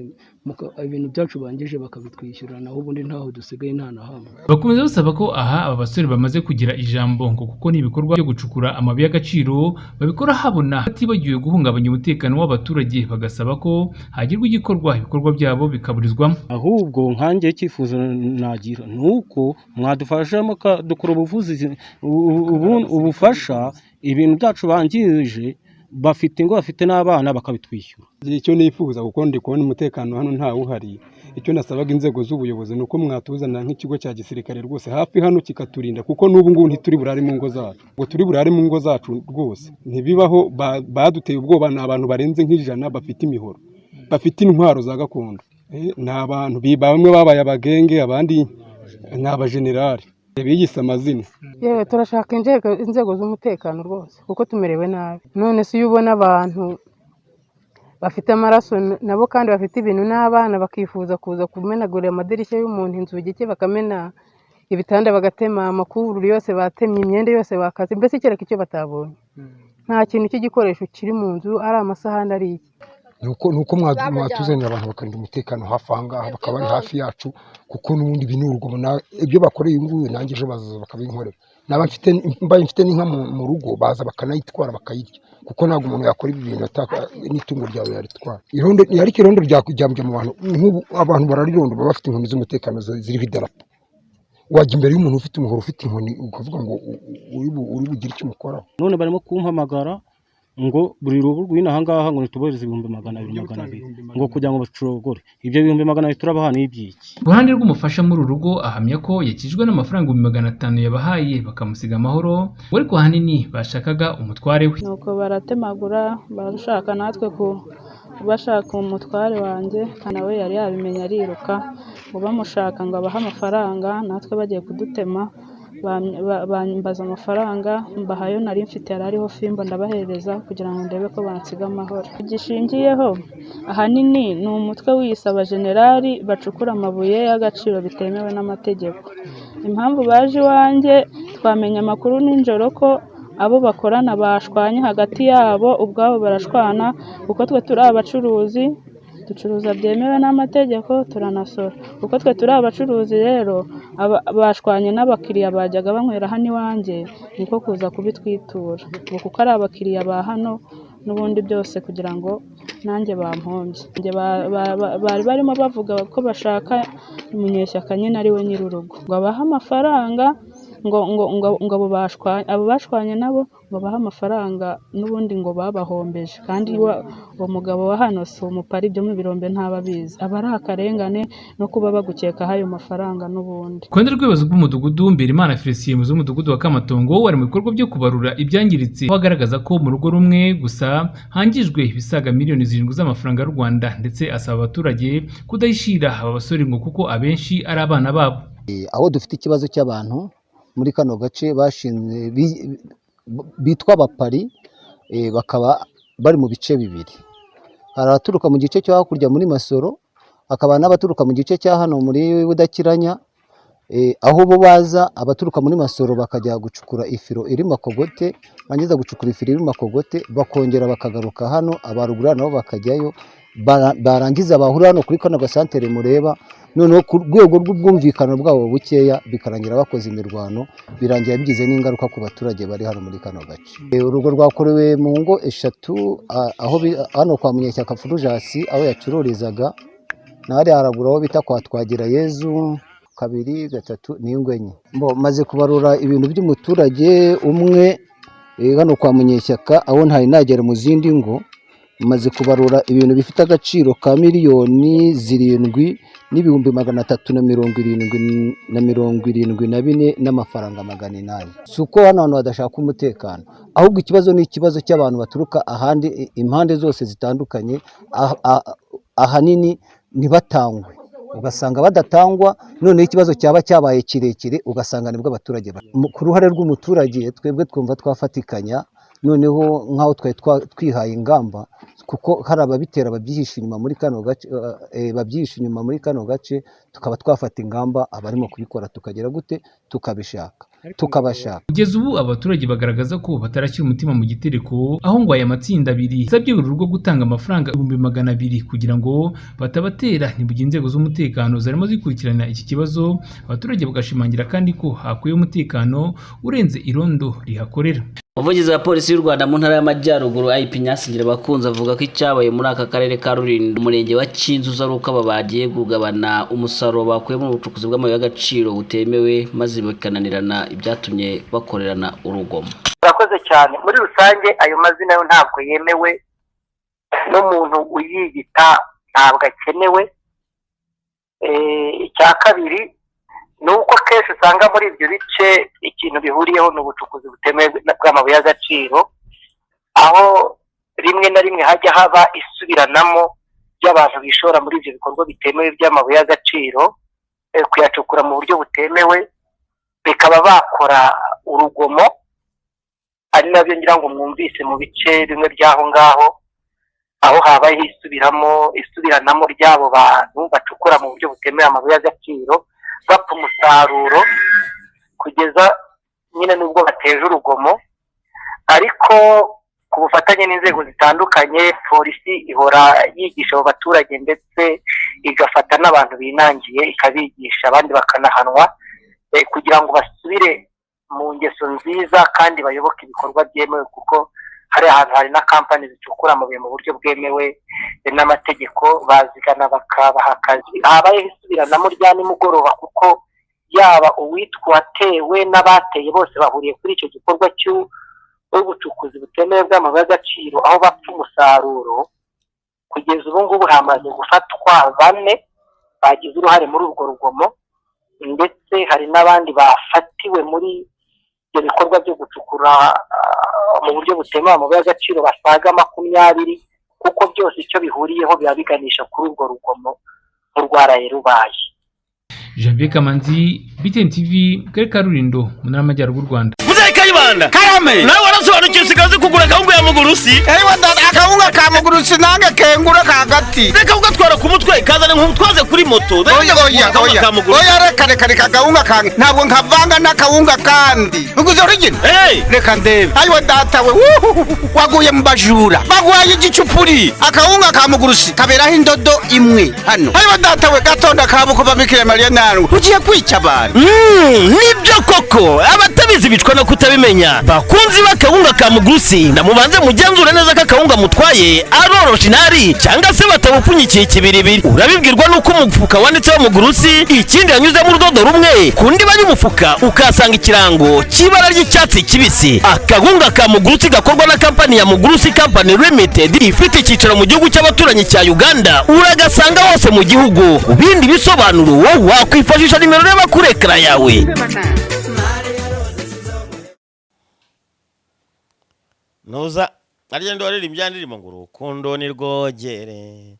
ibintu byacu bangije bakabitwishyura, naho ubundi ntaho dusigaye nta na hamwe. Bakomeza basaba ko aba basore bamaze kugira ijambo ngo kuko ni ibikorwa byo gucukura amabuye y'agaciro babikora habona, batibagiwe guhungabanya umutekano w'abaturage, bagasaba ko hagirwa ibikorwa byabo bikaburizwamo. Ahubwo nkanjye icyifuzo nagira nuko mwadufasha dukora ubuvuzi, ubufasha ibintu byacu bangije, bafite ingo bafite n'abana bakabitwishyura. Icyo nifuza kuko ndi kubona umutekano hano ntawe uhari, icyo nasabaga inzego z'ubuyobozi nuko mwatuzanira nk'ikigo cya gisirikare rwose hafi hano kikaturinda, kuko n'ubu ngubu ntituri burare mu ngo zacu, ngo turi burare mu ngo zacu rwose ntibibaho. Baduteye ubwoba, ni abantu barenze nk'ijana bafite imihoro, bafite intwaro za gakondo. Ni abantu bamwe babaye abagenge, abandi ni abajenerali biyise amazina. Yewe turashaka inzego z'umutekano rwose kuko tumerewe nabi. None se iyo ubona abantu bafite amaraso nabo kandi bafite ibintu n'abana bakifuza kuza kumenagurira amadirishya y'umuntu, inzugi cye bakamena, ibitanda bagatema, amakuvurori yose batemye, imyenda yose bakaze, mbese kereka icyo batabonye. Nta kintu cy'igikoresho kiri mu nzu, ari amasahani ari iki. Nuko mwatuzanira abantu bakarinda umutekano hafi aha ngaha, bakaba ari hafi yacu, kuko n'ubundi ibi ni urugomo. Ibyo bakoreye uyu nguyu nanjye ejo bazaza bakabinkorera. Mbaye mfite n'inka mu rugo baza bakanayitwara bakayirya, kuko ntabwo umuntu yakora ibi bintu n'itungo ryawe yaritwara. Ariko irondo ryajya mu bantu, nk'ubu abantu bararirondo baba bafite inkoni z'umutekano ziriho idarapo. Wajya imbere y'umuntu ufite umuhoro ufite inkoni ukavuga ngo uri bugire icyo umukoraho. None barimo kumpamagara ngo buri rugo rw'inaha ngaha ngo nitubohereze 200,000 ngo kugira ngo bacurogore ibyo 200,000 turabaha n'ibyiki. Uruhande rw'umufasha muri uru rugo ahamya ko yakijwe n'amafaranga 500 yabahaye bakamusiga amahoro, ariko ahanini bashakaga umutware we. Nuko baratemagura, barashaka natwe bashaka umutware wanjye, nawe yari yabimenye ariruka ngo bamushaka ngo abahe amafaranga, natwe bagiye kudutema bambaza amafaranga mbahayo nari mfite yari ariho fimbo ndabahereza kugira ngo ndebe ko bansiga amahoro. Gishingiyeho ahanini ni umutwe wiyisaba generali bacukura amabuye y'agaciro bitemewe n'amategeko. Impamvu baje iwanjye twamenya amakuru nijoro ko abo bakorana bashwanye hagati yabo, ubwabo barashwana kuko twe turi abacuruzi ducuruza byemewe n'amategeko turanasora. Kuko twe turi abacuruzi rero bashwanye n'abakiriya bajyaga banywera hano iwanjye, niko kuza kubitwitura kuko ari abakiriya ba hano n'ubundi byose kugira ngo nanjye bampombye. Bari barimo bavuga ko bashaka Munyeshyaka nyine ari we nyir'urugo ngo abahe amafaranga ngo abo bashwanye nabo babaha amafaranga n'ubundi ngo babahombeje, kandi uwo mugabo wa hano si umupari byo mu birombe ntababizi, aba ari akarengane no kuba bagukekaho ayo mafaranga n'ubundi. Ku ruhande rw'ubuyobozi bw'umudugudu Mbirimana Felicien umuyobozi w'umudugudu wa Kamatongo wari mu bikorwa byo kubarura ibyangiritse, aho agaragaza ko mu rugo rumwe gusa hangijwe ibisaga miliyoni 7 z'amafaranga y'u Rwanda, ndetse asaba abaturage kudahishira aba basore ngo kuko abenshi ari abana babo. Aho dufite ikibazo cy'abantu muri kano gace bashinzwe bitwa abapari, bakaba bari mu bice bibiri. Hari abaturuka mu gice cyo hakurya muri Masoro, hakaba n'abaturuka mu gice cya hano muri Budakiranya. Aho bo baza abaturuka muri Masoro bakajya gucukura ifiro iri Makogote, bangiza gucukura ifiro iri Makogote bakongera bakagaruka hano, abarugura nabo bakajyayo, barangiza bahura hano kuri kano gasantere mureba, noneho ku rwego rw'ubwumvikano bwabo bukeya bikarangira bakoze imirwano, birangira bigize n'ingaruka ku baturage bari hano muri kano gace. Urugo rwakorewe mu ngo 3, aho hano kwa Munyeshyaka Fulgence aho yacururizaga, nari haragura aho bita kwa Twagirayezu 2, 3 n'ingo enye. Maze kubarura ibintu by'umuturage umwe hano kwa Munyeshyaka, aho ntari nagera mu zindi ngo, maze kubarura ibintu bifite agaciro ka miliyoni 7,374 n'amafaranga 800. Suko hano abantu badashaka umutekano, ahubwo ikibazo ni ikibazo cy'abantu baturuka ahandi impande zose zitandukanye, ahanini ntibatangwe, ugasanga badatangwa, noneho ikibazo cyaba cyabaye kirekire ugasanga nibwo abaturage. Ku ruhare rw'umuturage twebwe twumva twafatikanya, noneho nk'aho twari twihaye ingamba, kuko hari ababitera babyihisha inyuma muri kano gace, tukaba twafata ingamba abarimo kubikora tukagera gute tukabashaka. Kugeza ubu abaturage bagaragaza ko batarashyira umutima mu gitereko, aho ngo aya matsinda abiri asabye buri rugo gutanga amafaranga 200,000 kugira ngo batabatera, nibwo inzego z'umutekano zarimo zikurikirana iki kibazo. Abaturage bagashimangira kandi ko hakuye umutekano urenze irondo rihakorera. Umuvugizi wa polisi y'u Rwanda mu ntara y'Amajyaruguru IP Nyasingira bakunze avuga ko icyabaye muri aka karere ka Rulindo umurenge wa Kinzuzi ari uko aba bagiye kugabana umusaruro bakuye mu bucukuzi bw'amabuye y'agaciro butemewe, maze bikananirana ibyatumye bakorerana urugomo. Urakoze cyane. Muri rusange ayo mazina yo ntabwo yemewe, n'umuntu uyiyita ntabwo akenewe. Icya kabiri nuko kenshi usanga muri ibyo bice ikintu bihuriyeho n'ubucukuzi butemewe bw'amabuye y'agaciro, aho rimwe na rimwe hajya haba isubiranamo ry'abantu bishora muri ibyo bikorwa bitemewe by'amabuye y'agaciro, kuyacukura mu buryo butemewe, bikaba bakora urugomo, ari nabyo ngira ngo mwumvise mu bice bimwe by'aho ngaho, aho habaye isubiranamo ry'abo bantu bacukura mu buryo butemewe amabuye y'agaciro, bapfa umusaruro kugeza nyine n'ubwo bateje urugomo. Ariko ku bufatanye n'inzego zitandukanye, polisi ihora yigisha abo baturage ndetse igafata n'abantu binangiye ikabigisha, abandi bakanahanwa, kugira ngo basubire mu ngeso nziza kandi bayoboke ibikorwa byemewe, kuko hari ahantu hari na kampani zicukura amabuye mu buryo bwemewe n'amategeko, bazigana bakabaha akazi. Habayeho isubiranamo rya nimugoroba, kuko yaba uwitwa watewe n'abateye bose bahuriye kuri icyo gikorwa cy'ubucukuzi butemewe bw'amabuye y'agaciro, aho bapfa umusaruro. Kugeza ubu ngubu hamaze gufatwa 4 bagize uruhare muri urwo rugomo, ndetse hari n'abandi bafatiwe muri ibyo bikorwa byo gucukura mu buryo butemewe amabuye y'agaciro basaga 20, kuko byose icyo bihuriyeho biba biganisha kuri urwo rugomo rwaraye rubaye. Javier Kamanzi, BTN TV, Karere ka Rulindo, mu ntara y'Amajyaruguru Rwanda. Muzaye Kayibanda Karame nawe warasobanukiwe usigaze kugura akawunga ya Mugurusi ewa dada akawunga ka Mugurusi nange kengura ka gati reka ugatwara ku mutwe kazana nk'utwaze kuri moto oya reka kagawunga kange ntabwo nkavanga n'akawunga kandi uguze origin reka ndebe ayiwa data we waguye mu bajura bagwaye igicupuri akawunga ka Mugurusi kaberaho indodo imwe hano ayiwa data we gatonda kabo kuva Bikira Mariya nawe ugiye kwica abantu nibyo koko abatabizi bicwa no kutabimenya bakunzi bakawunga ka Mugurusi namubanze mugenzura neza ka kawunga mutwaye ari original cyangwa se batabupfunyikiye kibiribiri urabibwirwa nuko umufuka wanditseho Mugurusi ikindi yanyuze mu rudodo rumwe kundi bari mufuka ukasanga ikirango cy'ibara ry'icyatsi kibisi akawunga ka Mugurusi gakorwa na company ya Mugurusi Company Limited ifite icyicaro mu gihugu cy'abaturanyi cya Uganda uragasanga hose mu gihugu bindi bisobanuro wowe wakwifashisha nimero reba kuri ekra yawe Noza arigendo waririmbya ndirimo ngo urukundo ni rwogere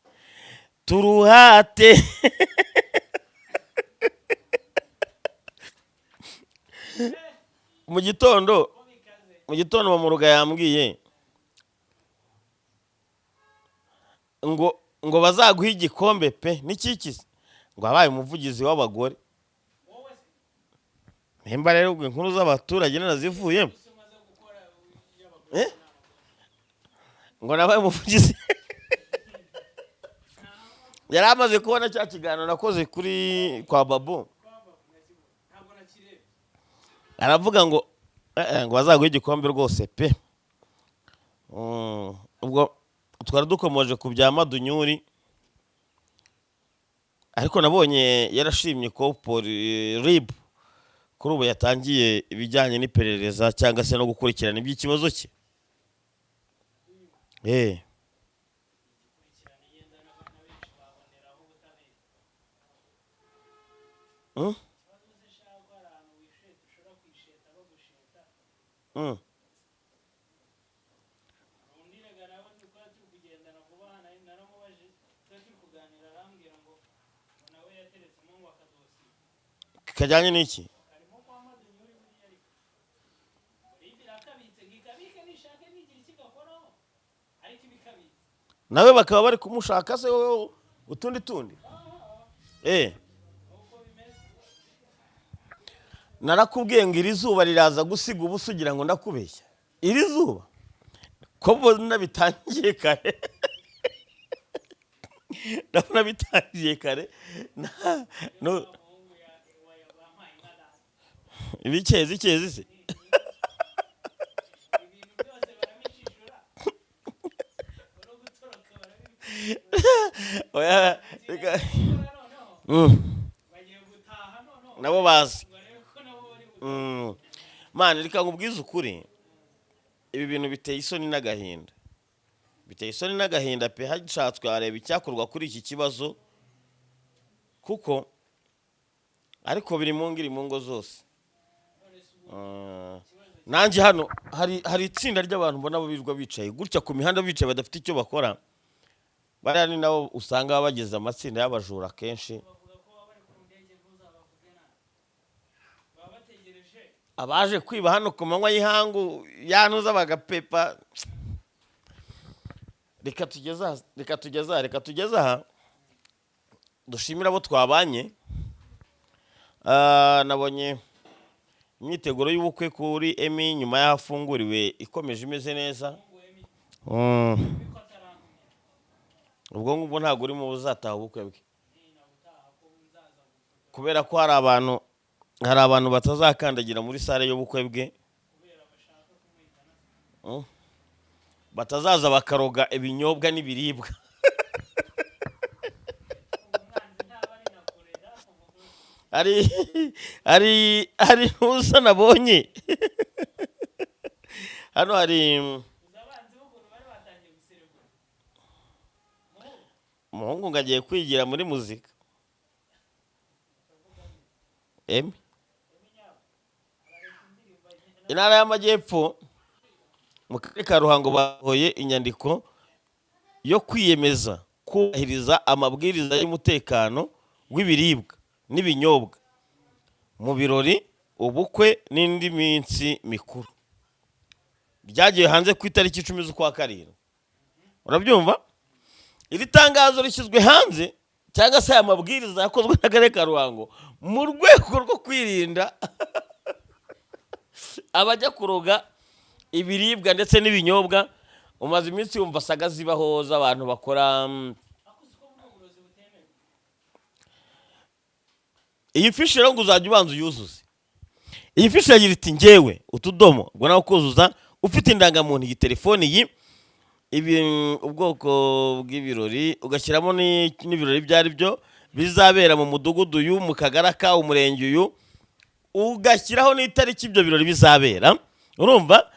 turuhate mu gitondo bamuruga yambwiye ngo bazaguha igikombe pe n'ikikisi ngo abaye umuvugizi w'abagore nimba rero ubwo inkuru z'abaturage narazivuyemo ngo nabaye umuvugizi yari amaze kubona cya kiganiro nakoze kuri kwa Babu aravuga ngo bazaguha igikombe rwose pe ubwo twari dukomoje ku bya Madunyuri ariko nabonye yarashimye ko RIB kuri ubu yatangiye ibijyanye n'iperereza cyangwa se no gukurikirana iby'ikibazo cye kajyanye n'iki nawe bakaba bari kumushaka se utundi narakubwiye ngo iri zuba riraza gusiga ubusa ugira ngo ndakubeshya iri zuba ko mbona bitangiye kare ndabona bitangiye kare ibikezi se nabo bazi mani reka nkubwize ukuri ibi bintu biteye isoni n'agahinda pe hashatswe areba icyakorwa kuri iki kibazo kuko ariko biri mu ngo zose nanjye hano hari itsinda ry'abantu mbona birirwa bicaye gutya ku mihanda bicaye badafite icyo bakora bariya ni nabo usanga bageze amatsinda y'abajura kenshi abaje kwiba hano ku manywa y'ihangu yanuza bagapepa reka tugeze aha dushimira abo twabanye nabonye imyiteguro y'ubukwe kuri Emi nyuma y'ahafunguriwe ikomeje imeze neza ubwo ngubwo ntabwo urimo uzataha ubukwe bwe kubera ko hari abantu batazakandagira muri sale y'ubukwe bwe batazaza bakaroga ibinyobwa n'ibiribwa hari ntuza nabonye hano hari umuhungu ngo agiye kwigira muri muzika Emi intara y'Amajyepfo mu karere ka Ruhango bahoye inyandiko yo kwiyemeza kubahiriza amabwiriza y'umutekano w'ibiribwa n'ibinyobwa mu birori, ubukwe n'indi minsi mikuru. Ryagiye hanze ku itariki 10 z'ukwa karindwi. Urabyumva? Iri tangazo rishyizwe hanze cyangwa se aya mabwiriza yakozwe n'akarere ka Ruhango mu rwego rwo kwirinda abajya kuroga ibiribwa ndetse n'ibinyobwa. Umaze iminsi yumva saga zibaho z'abantu bakora iyi fishi rero ngo uzajya ubanza uyuzuze. Iyi fishi yagira iti ngewe utudomo ngo nawe kuzuza ufite indangamuntu iyi telefone iyi ubwoko bw'ibirori ugashyiramo n'ibirori byari byo bizabera mu mudugudu uyu, mu kagara ka, umurenge uyu, ugashyiraho n'itariki ibyo birori bizabera. Urumva?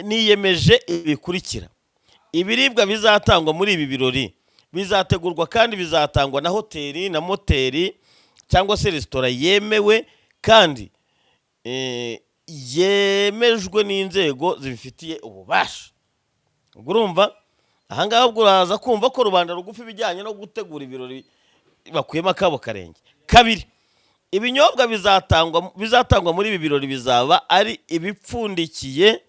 Niyemeje ibikurikira: ibiribwa bizatangwa muri ibi birori bizategurwa kandi bizatangwa na hoteli na moteri cyangwa se resitora yemewe kandi yemejwe n'inzego zibifitiye ububasha. Urumva? Ahangaha ubwo uraza kumva ko rubanda rugufi bijyanye no gutegura ibirori bakuyemo akabo karenge. Kabiri, ibinyobwa bizatangwa muri ibi birori bizaba ari ibipfundikiye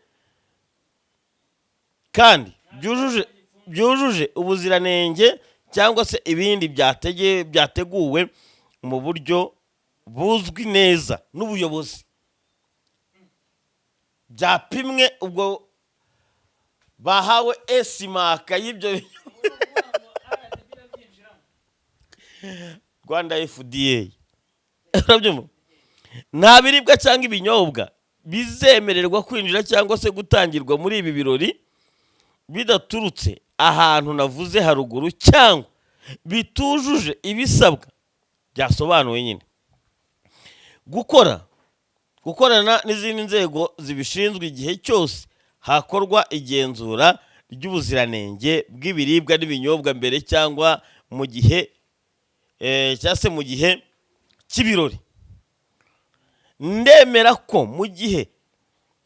kandi byujuje ubuziranenge cyangwa se ibindi byateguwe mu buryo buzwi neza n'ubuyobozi, byapimwe ubwo bahawe esimaka y'ibyo Rwanda FDA. Nta biribwa cyangwa ibinyobwa bizemererwa kwinjira cyangwa se gutangirwa muri ibi birori bidaturutse ahantu navuze haruguru cyangwa bitujuje ibisabwa byasobanuwe nyine. Gukorana n'izindi nzego zibishinzwe igihe cyose hakorwa igenzura ry'ubuziranenge bw'ibiribwa n'ibinyobwa mbere cyangwa mu gihe mu gihe cy'ibirori. Ndemera ko mu gihe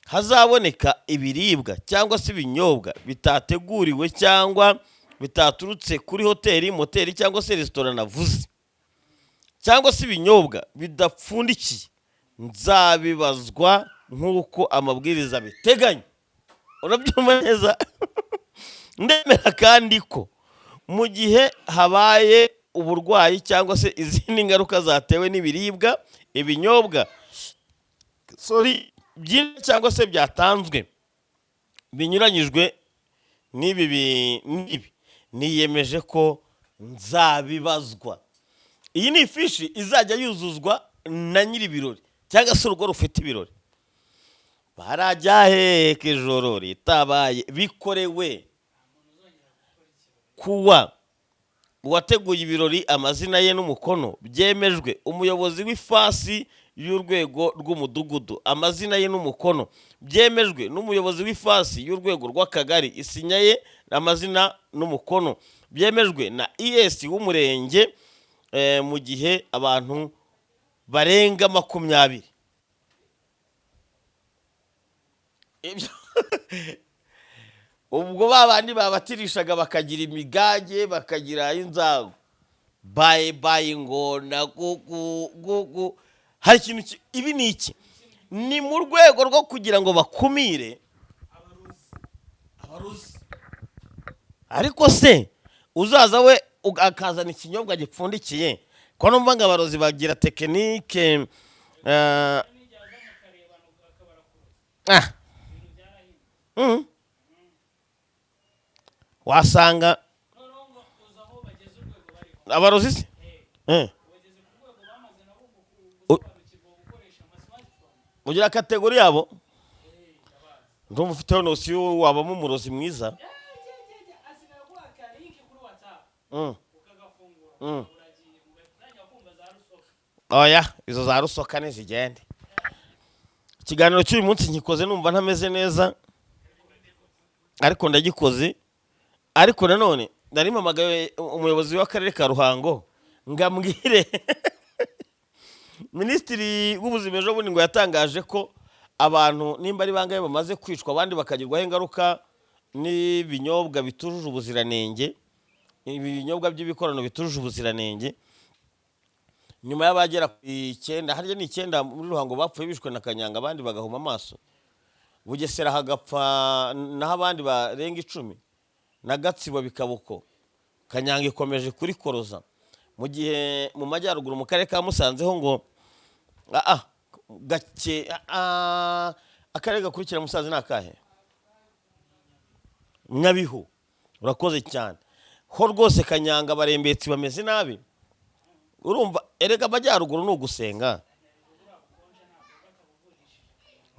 hazaboneka ibiribwa cyangwa se ibinyobwa bitateguriwe cyangwa bitaturutse kuri hoteli, moteri cyangwa se resitora navuze, cyangwa se ibinyobwa bidapfundikiye, nzabibazwa nk'uko amabwiriza biteganya. Urabyumva neza? Ndemera kandi ko mu gihe habaye uburwayi cyangwa se izindi ngaruka zatewe n'ibiribwa, ibinyobwa byinshi cyangwa se byatanzwe binyuranyijwe n'ibi, niyemeje ko nzabibazwa. Iyi ni ifishi izajya yuzuzwa na nyiri ibirori cyangwa se urugo rufite ibirori. Barajya heke ijoro ritabaye, bikorewe kuwa uwateguye ibirori, amazina ye n'umukono, byemejwe umuyobozi w'ifasi y'urwego rw'umudugudu, amazina ye n'umukono, byemejwe n'umuyobozi w'ifasi y'urwego rw'akagari, isinya ye amazina n'umukono, byemejwe na ES w'umurenge mu gihe abantu barenga 20. Ubwo babandi babatirishaga bakagira imigage, bakagira inzago, baye ngona gugu. Hari ikintu ibi ni iki? Ni mu rwego rwo kugira ngo bakumire abaruzi. Ariko se uzaza we akazana ikinyobwa gipfundikiye, ko numva ngo abarozi bagira tekinike wasanga abarozi se ugira kategori yabo, ndumva ufiteho nosiyo wabamo umurozi mwiza. Oya, izo za rusoka nizigende. Ikiganiro cy'uyu munsi nkikoze numva ntameze neza, ariko ndagikoze. Ariko nanone narimamagaye umuyobozi w'akarere ka Ruhango ngambwire Minisitiri w'ubuzima ejo bundi ngo yatangaje ko abantu nimba ari bangaye bamaze kwicwa, abandi bakagirwaho ingaruka n'ibinyobwa bitujuje ubuziranenge, ibinyobwa by'ibikorano bitujuje ubuziranenge. nyuma y'abagera ku 9 harya ni 9 muri Ruhango bapfuye bishwe na kanyanga abandi bagahuma amaso Bugesera hagapfa naho abandi barenga 10 na Gatsibo bikabuko kanyanga ikomeje kuri koroza mu gihe mu majyaruguru mu karere ka Musanze ho ngo gake akarere gakurikira Musanze nakahe Nyabihu urakoze cyane ho rwose kanyanga barembetse bameze nabi urumva erega amajyaruguru n'ugusenga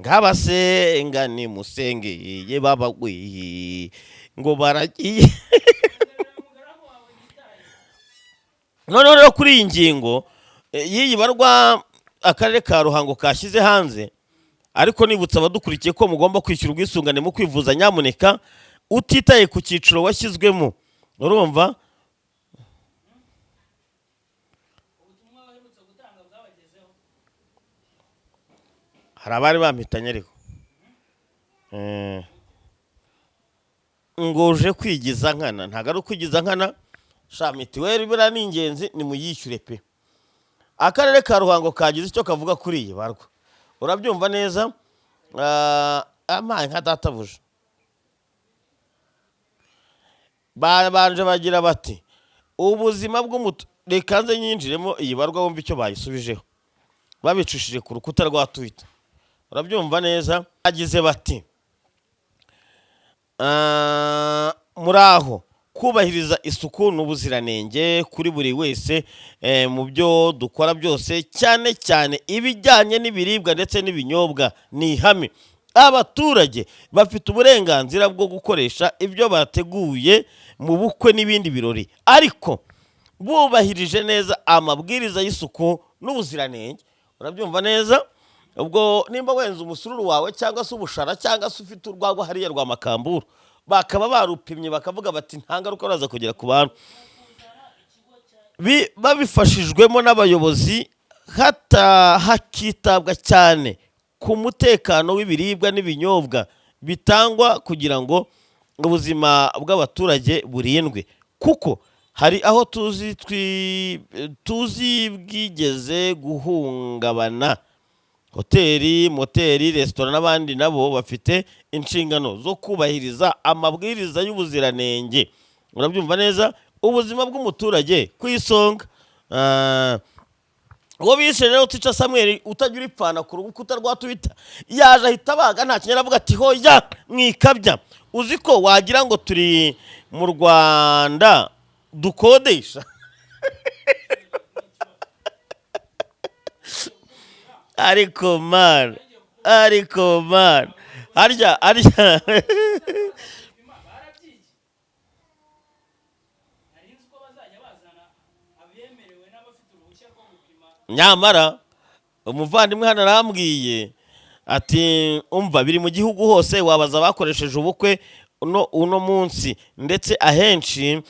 ngabasenga ni musengeye babagwiye ngo baragiye none rero kuri iyi ngingo y'iyi barwa akarere ka Ruhango kashyize hanze ariko nibutsa abadukurikiye ko mugomba kwishyura ubwisungane mu kwivuza nyamuneka utitaye ku cyiciro washyizwemo urumva hari abari bampitanye ariko ngoje kwigiza nkana ntago ari kwigiza nkana sha mitiweli bira ni ingenzi ni muyishyure pe akarere ka Ruhango kagize icyo kavuga kuri iyi barwa urabyumva neza amaye nka databuje banje bagira bati ubuzima bw'umutu reka nze nyinjiremo iyi barwa wumva icyo bayisubijeho babicishije ku rukuta rwa Twitter urabyumva neza agize bati muraho kubahiriza isuku n'ubuziranenge kuri buri wese mu byo dukora byose cyane cyane ibijyanye n'ibiribwa ndetse n'ibinyobwa ni ihame abaturage bafite uburenganzira bwo gukoresha ibyo bateguye mu bukwe n'ibindi birori ariko bubahirije neza amabwiriza y'isuku n'ubuziranenge urabyumva neza ubwo nimba wenza umusururu wawe cyangwa se ubushara cyangwa se ufite urwagwa hariya rwa Makamburu bakaba barupimye bakavuga bati nta ngaruka uraza kugera ku bantu babifashijwemo n'abayobozi hakitabwa cyane ku mutekano w'ibiribwa n'ibinyobwa bitangwa kugira ngo ubuzima bw'abaturage burindwe kuko hari aho tuzi bwigeze guhungabana hoteli moteri resitora n'abandi nabo bafite inshingano zo kubahiriza amabwiriza y'ubuziranenge urabyumva neza ubuzima bw'umuturage ku isonga uwo bishe rero Tica Samuel utagira ipfana ku rukuta rwa Twitter yaje ahita baga nta kinyara avuga ati hoya mwikabya uzi ko wagira ngo turi mu Rwanda dukodesha ariko man harya nyamara umuvandimwe hano arambwiye ati umva biri mu gihugu hose wabaza bakoresheje ubukwe uno munsi ndetse ahenshi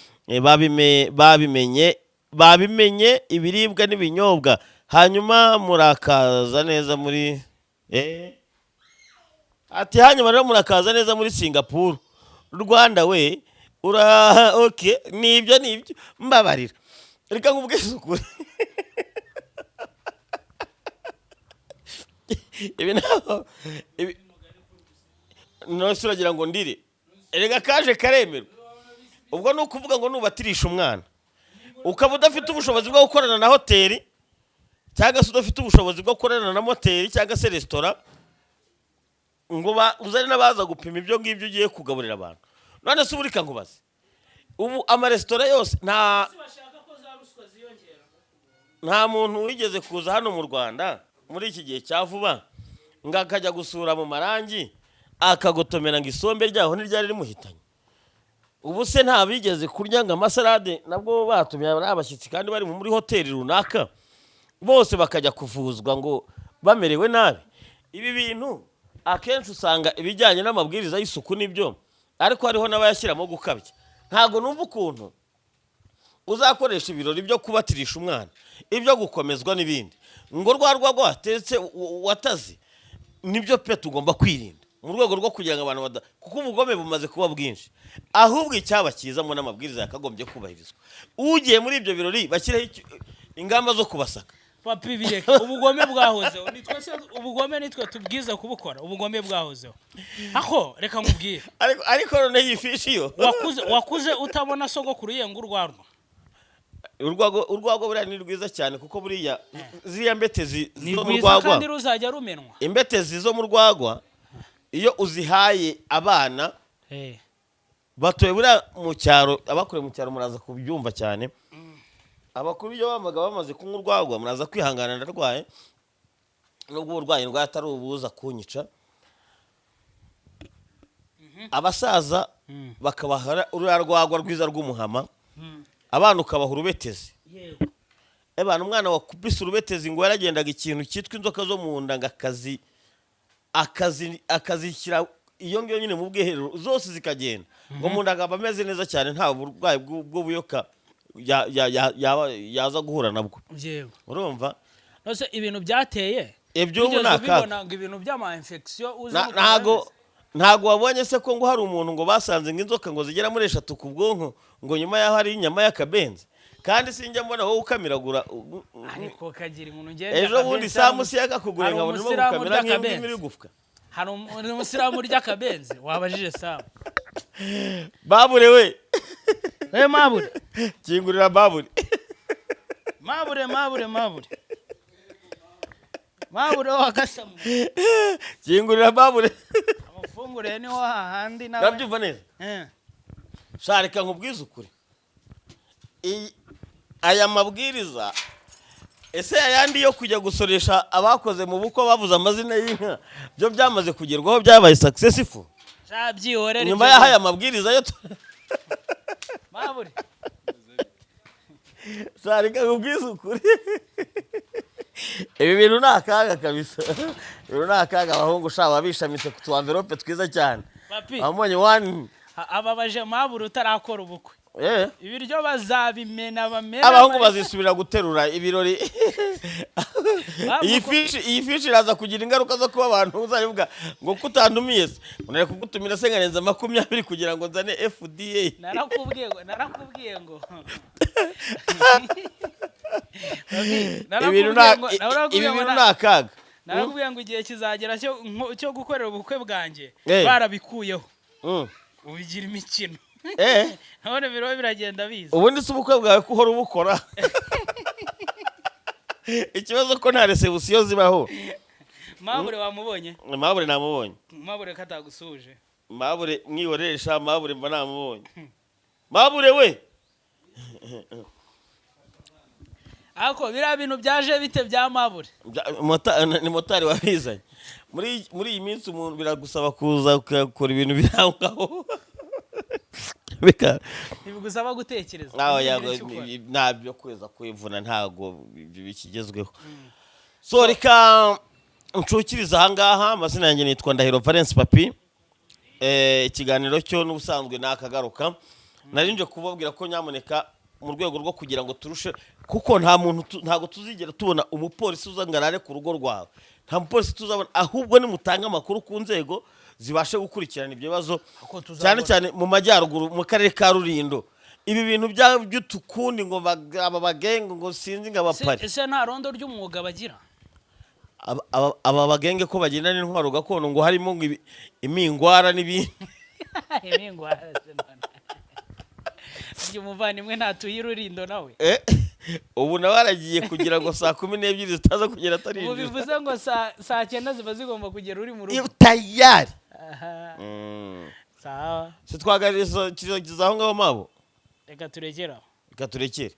babimenye ibiribwa n'ibinyobwa hanyuma murakaza neza muri ati hanyuma rero murakaza neza muri Singapore Rwanda we okay nibyo mbabarira reka nkubwize ukuri ibi naho no suragira ngo ndire erega kaje karemero ubwo no kuvuga ngo nubatirisha umwana ukaba udafite ubushobozi bwo gukorana na hoteli cyangwa se udafite ubushobozi bwo gukorana na moteri cyangwa se resitora ngo uzane n'abaza gupima ibyo ngibyo ugiye kugaburira abantu none se uburika nkubaze ubu amaresitora yose nta muntu wigeze kuza hano mu Rwanda muri iki gihe cya vuba ngo akajya gusura mu marangi akagotomera ngo isombe ryaho ntiryari rimuhitanye ubu se nta bigeze kurya ngo amasalade nabwo batumye abashyitsi kandi bari muri hoteli runaka bose bakajya kuvuzwa ngo bamerewe nabi ibi bintu akenshi usanga ibijyanye n'amabwiriza y'isuku nibyo ariko hariho n'abayashyiramo gukabya ntago numva ukuntu uzakoresha ibirori byo kubatirisha umwana ibyo gukomezwa n'ibindi ngo rwarwa rwatetse watazi nibyo pe tugomba kwirinda mu rwego rwo kugira ngo abantu kuko ubugome bumaze kuba bwinshi ahubwo icyaba kizamo n'amabwiriza yakagombye kubahirizwa ugiye muri ibyo birori bashyiraho ingamba zo kubasaka papi bireke ubugome bwahozeho nitwe se ubugome nitwe tubwiza kubukora ubugome bwahozeho aho reka nkubwire ariko none yifishi yo wakuze utabona sogokuru yenga urwarwa urwagwa buriya ni rwiza cyane kuko buriya ziriya mbetezi zo mu rwiza rwagwa kandi ruzajya rumenwa imbetezi zo mu rwagwa iyo uzihaye abana batoye buriya mu cyaro abakure mu cyaro muraza kubyumva cyane abakuru iyo bamaga bamaze kunywa urwagwa muraza kwihangana ndarwaye nubwo uburwayi ndwaye atari ubuza kunyica abasaza bakabahara urura rwagwa rwiza rw'umuhama abana ukabaha urubetezi ebana umwana wakubise urubetezi ngo yaragendaga ikintu cyitwa inzoka zo mu nda ngo akazishyira iyo ngiyo nyine mu bwiherero zose zikagenda ngo mu nda ngaba ameze neza cyane nta burwayi bw'ubuyoka yaza guhura nabwo urumva nose ibintu byateye ibyo ubu nakabona ngo ibintu by'ama infection ntago wabonye se ko ngo hari umuntu ngo basanze inzoka ngo zigera muri 3 ku bwonko ngo nyuma yaho hari inyama y'akabenzi kandi sinjya mbona wowe ukamiragura ariko kagira umuntu ngende ejo bundi samusi yakakugura nkabona mo gukamira nk'imiri gufwa hari umusiramu ry'akabenzi wabajije Samu babure we mabure kingurira babure mabure wakasamu kingurira babure amafunguro ni wa handi na nabyumva neza sharika nkubwiza ukuri aya mabwiriza ese ayandi yo kujya gusoresha abakoze mu buko bavuze amazina y'inka byo byamaze kugerwaho byabaye successful byihorera nyuma y'aya mabwiriza yo mabure sharika nkubwiza ukuri ibi bintu nakaga kabisa ibintu nakaga abahungu shaba bishamitse ku tuenvelope twiza cyane amonye one ababaje mabure utarakora ubukwe ibiryo bazabimena bamena abahungu bazisubira guterura ibirori iyi fishi iraza kugira ingaruka zo kuba abantu uzayivuga ngo kutandumiye se unare kugutumira se nganeza 20 kugira ngo nzane FDA narakubwiye ngo ibintu nakaga narakubwiye ngo igihe kizagera cyo gukorera ubukwe bwanjye barabikuyeho ubigira imikino none biro biragenda biza ubundi se ubukwe bwawe ko uhora ubukora ikibazo ko nta reception zibaho mabure wamubonye mabure namubonye mabure katagusuje mabure mwihoresha mabure mba namubonye mabure we ako bira bintu byaje bite bya mabure ni motari wabizanye muri iyi minsi umuntu biragusaba kuza ukakora ibintu birangaho ntibigusaba gutekereza ntabyo kweza kwivuna ntago bikigezweho so reka ncukiriza ahangaha amazina yanjye nitwa Ndahiro Valence Papi ikiganiro cyo n'ubusanzwe nakagaruka narinje kubabwira ko nyamuneka mu rwego rwo kugira ngo turushe kuko ntago tuzigera tubona umupolisi uzangarare ku rugo rwawe nta mupolisi tuzabona ahubwo nimutanga amakuru ku nzego zibashe gukurikirana ibyo bibazo cyane cyane mu majyaruguru mu karere ka Rulindo ibi bintu by'utukundi ngo aba bagenge ngo sinzi ngabapari ese nta rondo ry'umwuga bagira aba bagenge ko bagenda n'intwaro gakondo ngo harimo imingwara n'ibindi imingwara umuvandimwe ntatuye Rulindo nawe ubu nawe aragiye kugira ngo 12 zitaza kugera atari ubu bivuze ngo saa 9 ziba zigomba kugera uri mu rugo tayari sawa se twagariza kizaho ngaho mabo reka turekere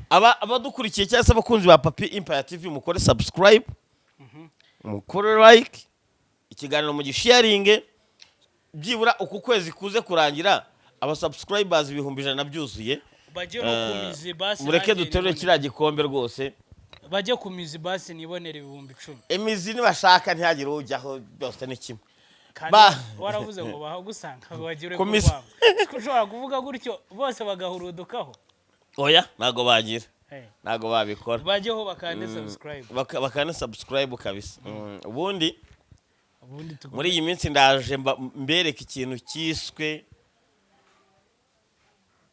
abadukurikiye cyangwa se abakunzi ba Papi Empire TV mukore subscribe mukore like ikiganiro mu gisharinge byibura uku kwezi kuze kurangira aba subscribers 100 byuzuye bajye no kumizi basi mureke duterure kira gikombe rwose bajye kumizi basi nibonera 10,000 imizi nibashaka ntihagire ujyaho byose ni kimwe waravuze ngo bahagusanga bagire kurwanga ushobora kuvuga gutyo bose bagahurudukaho oya nago bagira nago babikora bajyeho bakane subscribe kabisa ubundi muri iyi minsi ndaje mbereka ikintu cyiswe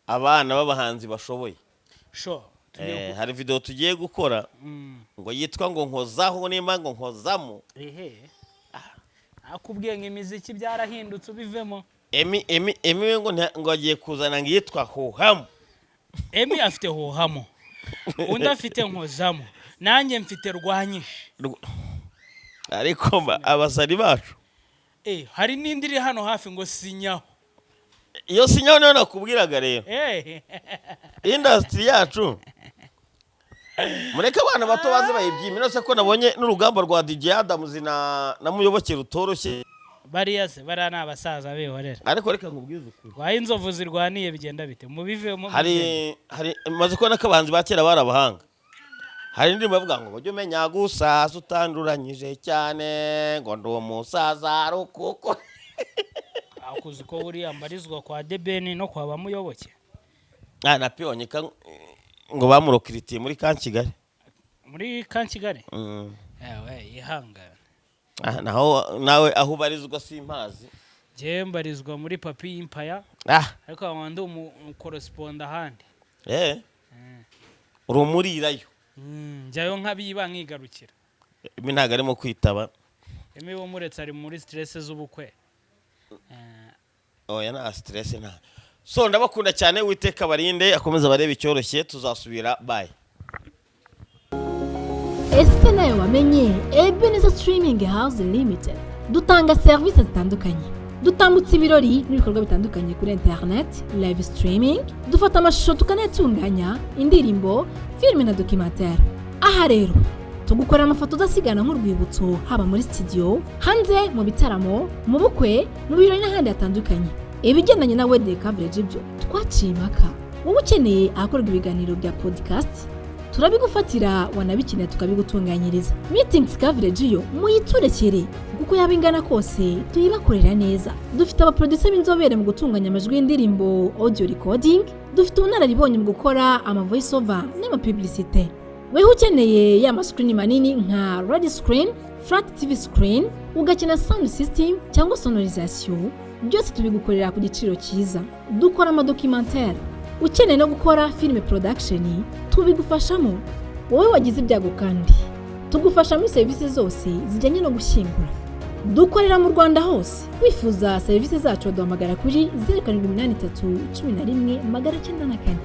abana b'abahanzi bashoboye hari video tugiye gukora ngo yitwa ngo nkozaho nimba ngo nkozamo. Akubwiye ngo imiziki byarahindutse ubivemo. Emi ngo agiye kuzana ngo yitwa hohamo. Emi afite hohamo. Undi afite nkozamo. Nanjye mfite rwanyishe. Ariko abasari bacu hari n'indi iri hano hafi ngo sinyaho. Iyo sinyaho niyo nakubwiraga rero. Industry yacu mureke abana bato baze bayibyime nose ko nabonye n'urugamba rwa DJ Adams na Muyoboke rutoroshye. Bariya se barana abasaza behorera. Ariko reka nkubwize ukuri. Waye inzovu zirwaniye bigenda bite mubivemo. Hari maze ko nakabanzi bakera barabahanga. Hari ndi bavuga ngo byo menya gusaza utanduranyije cyane ngo ndo musaza rukuko. Akuzi ko buri ambarizwa kwa Debeni no kwa Bamuyoboke. Na piyonyeka ngo bamurokiritiye muri Kankigali. Muri Kankigali? Ihangana. Nawe aho barizwa simpazi. Je mbarizwa muri Papi Empire. Ariko abandi umukorresponda handi. Urumurirayo. Njyayo nkabiba nkigarukira. Ibi ntago arimo kwitaba. Emi wo muretse ari muri stress z'ubukwe. Oya na stress nta. So ndabakunda cyane witeka barinde akomeza barebe icyoroshye tuzasubira bye. Ese nayo wamenye Ebenezer Streaming House Limited dutanga service zitandukanye. Dutambutse ibirori n'ibikorwa bitandukanye kuri internet, live streaming, dufata amashusho tukanatunganya indirimbo, filime na documentaire. Aha rero tugukora amafoto udasigana nk'urwibutso haba muri studio, hanze mu bitaramo, mu bukwe, mu birori n'ahandi hatandukanye. Ibigendanye na wedding coverage ibyo twacimaka. Wowe ukeneye ahakorwa ibiganiro bya podcast, turabigufatira wanabikeneye tukabigutunganyiriza. Meetings coverage yo muyiturekere kuko yaba ingana kose tuyibakorera neza. Dufite abaproducer b'inzobere mu gutunganya amajwi y'indirimbo, audio recording, dufite ubunararibonye mu gukora ama voice over n'ama publicité. Wewe ukeneye ya screen manini nka radio screen, flat TV screen, ugakina sound system cyangwa sonorisation, byose tubigukorera ku giciro cyiza. Dukora ama documentaire. Ukeneye no gukora film production, tubigufashamo. Wowe wagize ibyago kandi tugufasha muri service zose zijyanye no gushyingura. Dukorera mu Rwanda hose. Wifuza service zacu waduhamagara kuri 078311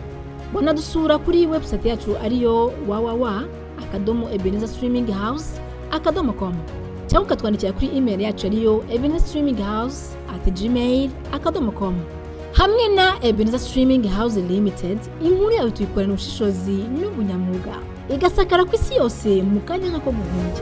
Wanadusura kuri website yacu ariyo www.ebenezerstreaminghouse.com cyangwa ukatwandikira kuri email yacu ariyo ebenezerstreaminghouse@gmail.com. Hamwe na Ebenezer Streaming House Limited, inkuru yawe tuyikorana ubushishozi n'ubunyamwuga igasakara ku isi yose mu kanya nk'ako guhumbya.